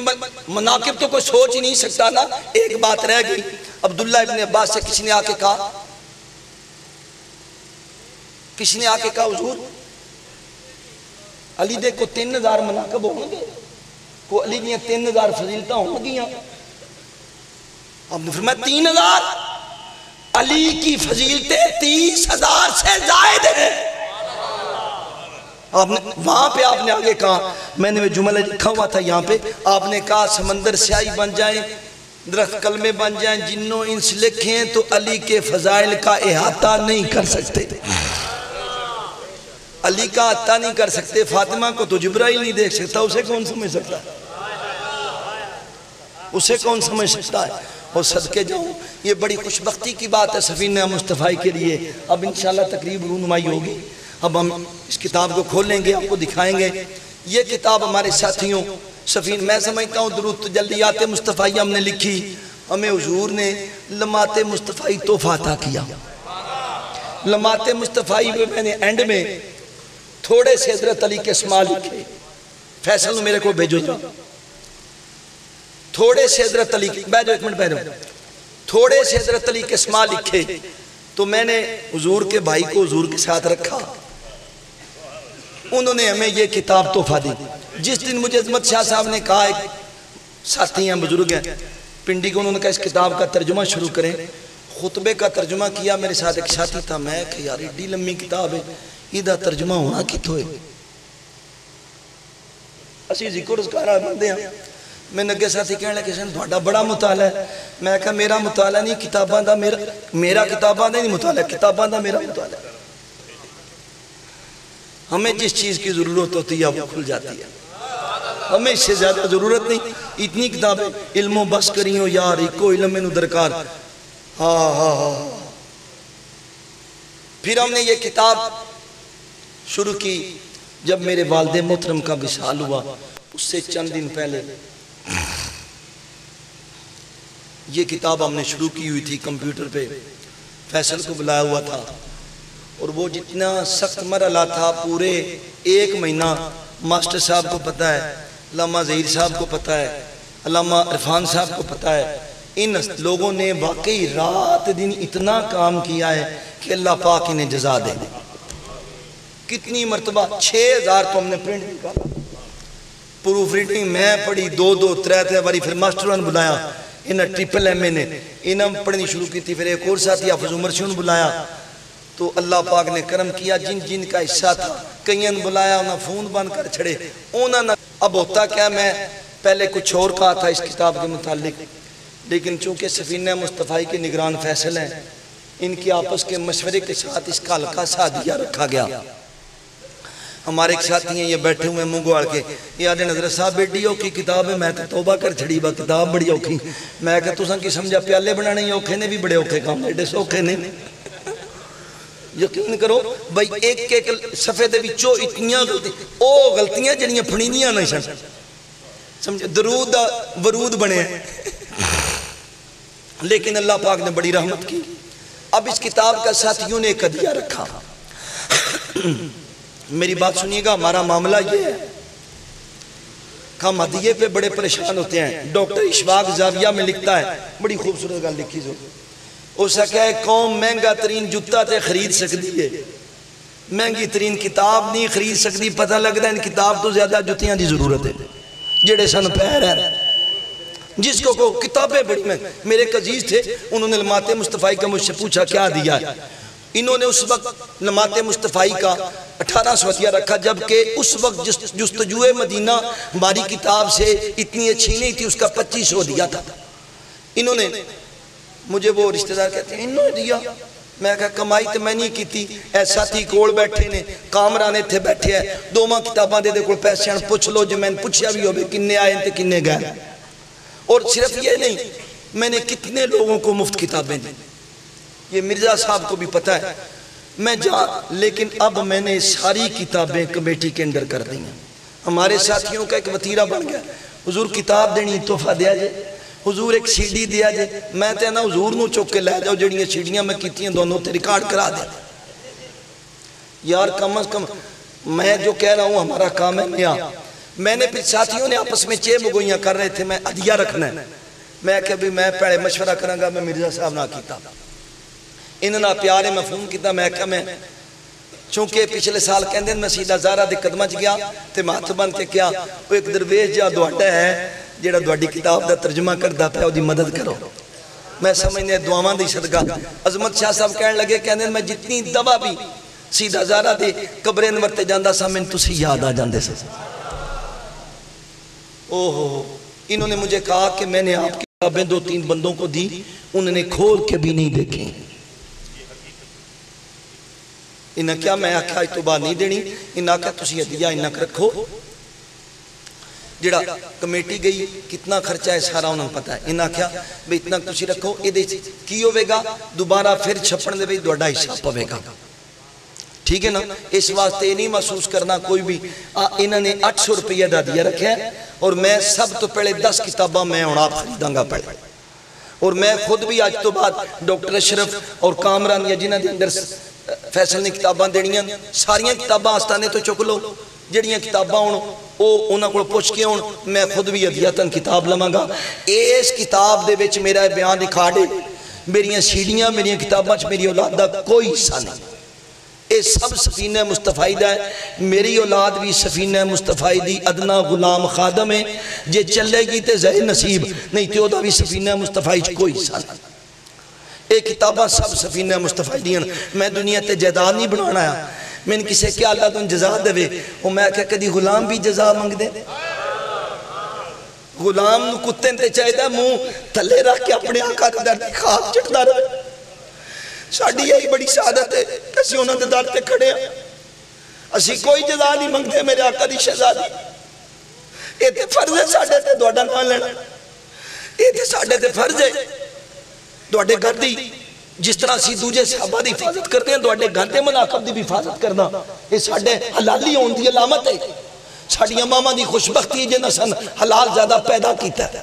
مناقب تو کوئی سوچ ہی نہیں سکتا نا. ایک بات رہ گئی, عبداللہ ابن عباس سے کسی نے آ کے کہا حضور علی دے کو 3000 مناقب ہوں گے, کو علی دیا 3000 فضیلتہ ہوں گیا. آپ نے فرمایا 3000, علی کی فضیلتیں 30,000 سے زائد ہیں. وہاں پہ آپ نے آگے کہا, میں نے جملہ لکھا ہوا تھا یہاں پہ, آپ نے کہا سمندر سیاہی بن جائیں, درخت کلمے بن جائیں, جنوں انس لکھیں تو علی کے فضائل کا احاطہ نہیں کر سکتے. علی کا احاطہ نہیں کر سکتے. فاطمہ کو تو جبرائیل نہیں دیکھ سکتا, اسے کون سمجھ سکتا ہے, اسے کون سمجھ سکتا ہے. اور صدقے جاؤں, یہ بڑی خوش بختی کی بات ہے سفینہ مصطفی کے لیے. اب انشاءاللہ تقریب رونمائی ہوگی. اب ہم اس کتاب کو کھولیں گے, آپ کو دکھائیں گے. یہ کتاب ہمارے ساتھیوں سفین, میں سمجھتا ہوں درود تجلیات مصطفی ہم نے لکھی, ہمیں حضور نے لمحات مصطفی تحفہ عطا کیا. لمحات مصطفی میں نے اینڈ میں تھوڑے سے حضرت علی کے اسماء لکھے. فیصل میرے کو بھیجو جا, تھوڑے سے حضرت علی کے, بیٹھو ایک منٹ بیٹھو, تھوڑے سے حضرت علی کے اسماء لکھے. تو میں نے حضور کے بھائی کو حضور کے ساتھ رکھا, انہوں نے ہمیں یہ کتاب تحفہ دی. جس دن مجھے عظمت شاہ صاحب نے کہا, ایک ساتھی ہیں بزرگ ہیں پنڈی کو, انہوں نے کہا اس کتاب کا ترجمہ شروع کریں. خطبے کا ترجمہ کیا, میرے ساتھ ایک ساتھی تھا, میں کہ یار ایڈی لمبی کتاب ہے, ایدہ ترجمہ ہونا کتوں ہے. اسی ذکر اذکار بندے ہیں. میں نگے ساتھی کہنے لگے سن تھوڑا بڑا مطالعہ ہے. میں کہا میرا مطالعہ نہیں, کتاباں دا میرا کتاباں دا نہیں مطالعہ, کتاباں دا میرا مطالعہ. ہمیں جس چیز کی ضرورت ہوتی ہے وہ کھل جاتی ہے, ہمیں اس سے زیادہ ضرورت نہیں. اتنی کتابیں علم و بس کری ہو یار, ایک علم میں درکار. ہاں. پھر ہم نے یہ کتاب شروع کی جب میرے والد محترم کا وصال ہوا, اس سے چند دن پہلے یہ کتاب ہم نے شروع کی ہوئی تھی کمپیوٹر پہ. فیصل کو بلایا ہوا تھا، اور وہ جتنا سخت مرحلہ تھا پورے 1 مہینہ ماسٹر صاحب کو پتہ ہے، علامہ ظہیر صاحب کو پتہ ہے، علامہ عرفان صاحب کو پتہ ہے، ان لوگوں نے واقعی رات دن اتنا کام کیا ہے کہ اللہ پاک انہیں جزا دے دے۔ کتنی مرتبہ 6000 تو ہم نے پرنٹ نکالا، پروف ریڈنگ میں پڑھی 2 3 باری، پھر ماسٹروں نے بلایا، انہیں ٹرپل ایم اے نے انہیں پڑھنی شروع کی تھی، پھر ایک اور ساتھی حافظ عمر شون بلایا، تو اللہ پاک نے کرم کیا جن جن کا حصہ تھا کئین بلایا، انہیں فون بند کر چھڑے انہیں۔ اب ہوتا کیا، میں پہلے کچھ اور کہا تھا اس کتاب کے متعلق، لیکن چونکہ سفینہ مصطفی کے نگران فیصل ہیں، ان کی آپس کے مشورے کے ساتھ اس کا ہلکا سا ہدیہ رکھا گیا۔ ہمارے ایک ساتھی ہیں یہ بیٹھے ہوئے منہ گوار کے، یہ آدھے حضرت صاحب بیٹی اوکھی کتاب ہے، میں تو توبہ کر چھڑی با کتاب بڑی اوکھی، میں کہا تُساں کی سمجھا پیالے بنانے ہی اوکھے نے بھی بڑے اوکھے کام ایڈے سوکھے نے۔ یقین کرو بھائی ایک صفحے دے وچوں اتنیاں غلطیاں جنیاں پھڑینیاں نہیں سن، سمجھے درود ورود بنے ہیں، لیکن اللہ پاک نے بڑی رحمت کی۔ اب اس کتاب کا ساتھیوں نے ایک ہدیہ رکھا۔ میری بات سنیے گا، ہمارا معاملہ یہ ہے، ہم ہدیے پہ بڑے پریشان ہوتے ہیں۔ ڈاکٹر اشفاق زاویہ میں لکھتا ہے، بڑی خوبصورت گل لکھی جو اس کا کہا ہے، قوم مہنگا ترین جتا تے خرید سکتی ہے، مہنگی ترین کتاب نہیں خرید سکتی۔ پتہ لگتا ہے ان کتاب تو زیادہ جتیاں دی ضرورت ہے، جڑے سن پیر ہیں جس کو کتابیں بڑی میں۔ میرے ایک عزیز تھے، انہوں نے لمات مصطفی کا مجھ سے پوچھا کیا دیا ہے، انہوں نے اس وقت لمات مصطفی کا 1800 ہدیہ رکھا، جبکہ اس وقت جستجوع مدینہ ہماری کتاب سے اتنی اچھی نہیں تھی، اس کا 2500 ہدیہ تھا۔ انہوں نے مجھے وہ رشتہ دار کہتے ہیں انہوں نے دیا، میں کہا کمائی تو میں نہیں کی تھی، ایسا تھی کوڑ بیٹھے نے کامرانے تھے بیٹھے ہیں، 2 کتاباں دے کوئی پیسے ہیں پوچھ لو، جو میں نے پوچھا بھی ہو بھی کنے آئے تھے کنے گئے۔ اور صرف یہ نہیں، میں نے کتنے لوگوں کو مفت کتابیں دی، یہ مرزا صاحب کو بھی پتہ ہے، میں لیکن اب میں نے ساری کتابیں کمیٹی کے اندر کر دی ہیں۔ ہمارے ساتھیوں کا ایک وطیرہ بن گیا، حضور کتاب دینی تحفہ دیا جائے، حضور ایک سی ڈی دیا جائے، میں تے نا حضور نو چوک کے لے جاؤ جڑیاں سیڑیاں میں کیتی ہیں دونوں تے ریکارڈ کرا دیں یار، کم از کم میں جو کہہ رہا ہوں ہمارا کام ہے میاں۔ میں نے پھر ساتھیوں نے آپس میں چے مگوئیاں کر رہے تھے، میں ہدیہ رکھنا ہے، میں کہ بھی میں پہلے مشورہ کروں گا، میں مرزا صاحب نہ کیتا، انہوں نے پیارے میں فون کیتا، میں کہ میں چونکہ پچھلے سال کہندے میں سیدھا زارہ دے قدمہ چ گیا تے ماتھ بن کے کیا وہ ایک درویش جا دواٹا ہے جیڑا دواڈی کتاب دا ترجمہ کردا پیا، او دی مدد کرو۔ میں سمجھنے دعاواں دی صدقہ عظمت شاہ صاحب کہنے لگے، کہندے میں جتنی دوا بھی سیدھا زارہ دے قبر انور تے جاندا سا میں تسی یاد آ جاندے سے۔ انہوں نے مجھے کہا کہ میں نے آپ کی کتابیں 2-3 بندوں کو دی، انہوں نے کھول کے بھی نہیں دیکھی۔ انہاں کیا میں آکھا تو بات نہیں دینی، انہاں کہا تسی ہدیہ انہاں رکھو، جڑا کمیٹی گئی کتنا خرچہ ہے سارا انہوں پتہ ہے، انہاں کہا بھئی اتنا تسی رکھو، یہ دے کی ہوئے گا دوبارہ پھر چھپن دے بھئی دوڑا حصہ پوے گا، ٹھیک ہے نا۔ اس واسطے نہیں محسوس کرنا کوئی بھی، انہوں نے 800 روپیہ دا دیا رکھے ہیں، اور میں سب تو پہلے 10 کتاباں میں آپ خریداں گا پڑھے، اور میں خود بھی آج تو بعد ڈاکٹر اشرف اور کامران یا جنہ دے اندر فیصل نے کتاباں دینیاں، ساریاں کتاباں آستانے تو چک لو، جڑیاں کتاباں ہوں انہاں کو پوچھ کے ہوں، میں خود بھی ہدیہتاً کتاب لواں گا۔ اس کتاب دے وچ میرا بیان دکھا دے، میریاں سیڑیاں میریاں کتاباں چ میری اولاد دا کوئی حصہ نہیں، اے سب سفینہ مصطفی دا ہے۔ میری اولاد بھی سفینہ مصطفی دی ادنا غلام خادم ہے، جے چلے گی تے زہر نصیب، نہیں تے او دا بھی سفینہ مصطفی چ کوئی حصہ نہیں۔ اے کتابہ سب سفینہ مصطفی دیاں، میں دنیا تے جائیداد نہیں بنانا ہے، میں نے کسے کیا اللہ تم جزا دے، وہ میں کہا کدی غلام بھی جزا مانگ دے، غلام نو کتے تے چاہیدہ منہ تھلے رکھ کے اپنے آقا دے در دی خواب چٹتا رہا۔ ساڑھی یہی بڑی سعادت ہے کسی انہوں نے در تے کھڑے ہیں، اسی کوئی جزا نہیں مانگتے میرے آقا دی شہزادی، یہ تے فرض ہے ساڑھے تے دوڑا نہ لینا، یہ تے ساڑھے تے فرض ہے دوڑے گھر دی، جس طرح سی دوجہ صحابہ دی حفاظت کرتے ہیں دوڑے گھر دے مناقب دی بھی حفاظت کرنا، یہ ساڑھے حلالی ہون دی علامت ہے، ساڑھی امامہ دی خوشبختی جنہ سن حلال زیادہ پیدا کیتا ہے۔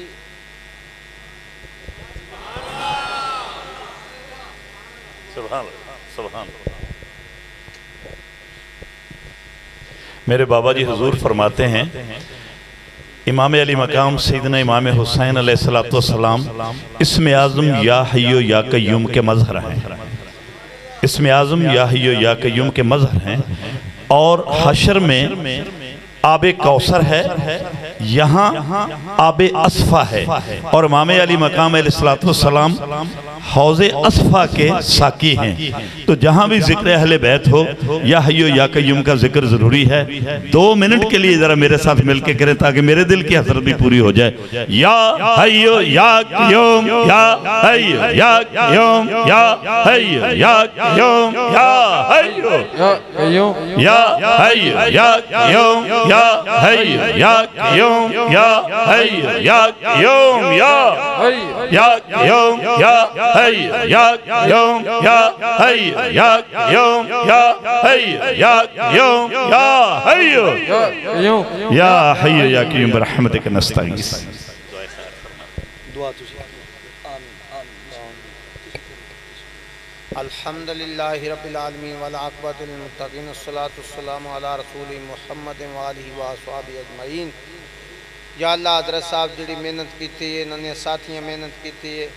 سبحان اللہ سبحان اللہ۔ میرے بابا جی حضور فرماتے ہیں امام علی مقام سیدنا امام حسین علیہ السلام اسم اعظم یا حیو یا قیوم کے مظہر ہیں، اسم اعظم یا حیو یا قیوم کے مظہر ہیں، اور حشر میں آب کوثر ہے، یہاں آب اصفہ ہے، اور امام علی مقام علیہ السلام حوض اصفہ کے ساقی ہیں۔ تو جہاں بھی ذکر اہل بیت ہو یا حیو یا قیوم کا ذکر ضروری ہے۔ 2 منٹ کے لیے ذرا میرے ساتھ مل کے کریں تاکہ میرے دل کی حسرت بھی پوری ہو جائے۔ یا حیو یا قیوم یا حیو یا قیوم یا حیو یا قیوم یا حیو یا حیو یا قیوم یا حیو یا قیوم یا حیو یا قیوم یا قیوم یا حیو یا قیوم یا حیو یا قیوم یا حیو یا قیوم یا حیو یا حیو یا قیوم برحمتک نستغیث۔ دعا تجھے الحمدللہ رب العالمین والعاقبۃ للمتقین والصلاة والسلام علی رسول محمد وآلہ وصحبہ اجمعین۔ یا اللہ حضرت صاحب جڑی محنت کیتی ہے، ننے ساتھیاں محنت کیتی ہے،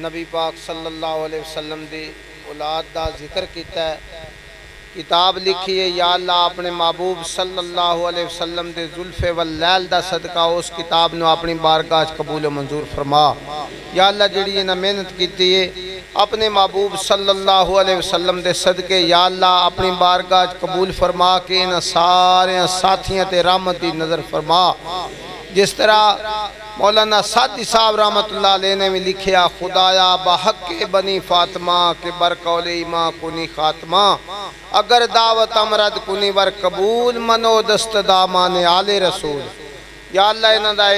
نبی پاک صلی اللہ علیہ وسلم دی اولاد دا ذکر کیتا ہے، کتاب لکھی ہے، یا اللہ اپنے محبوب صلی اللہ علیہ وسلم دے زلف واللیل دا صدقہ اس کتاب نو اپنی بارگاہ قبول و منظور فرما۔ یا اللہ جڑی انہاں محنت کیتی ہے اپنے محبوب صلی اللہ علیہ وسلم دے صدقے، یا اللہ اپنی بارگاہ قبول فرما کے انہاں سارے ساتھیاں تے رحمت دی نظر فرما۔ جس طرح مولانا سعدی صاحب رحمت اللہ علیہ نے بھی لکھیا، خدایا بحق بنی فاطمہ کے برقول ایماں کنی خاتمہ، اگر دعوت امرد کنی ور قبول منو دست دامان آل رسول۔ یا اللہ انہاں دا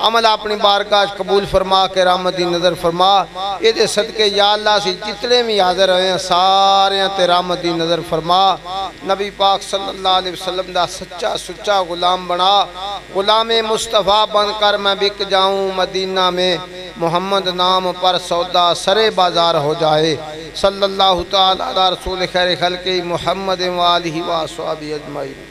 عمل اپنی بارگاہ قبول فرما کے رحمت دی نظر فرما۔ یہ دے صدقے یا اللہ سے جتنے بھی حاضر ہوئے ہیں سارے تے رحمت دی نظر فرما۔ نبی پاک صلی اللہ علیہ وسلم دا سچا سچا غلام بنا، غلام مصطفیٰ بن کر میں بک جاؤں مدینہ میں، محمد نام پر سودا سرے بازار ہو جائے۔ صلی اللہ تعالی علی رسول خیر خلق محمد وآلہ وصحبہ اجمعین۔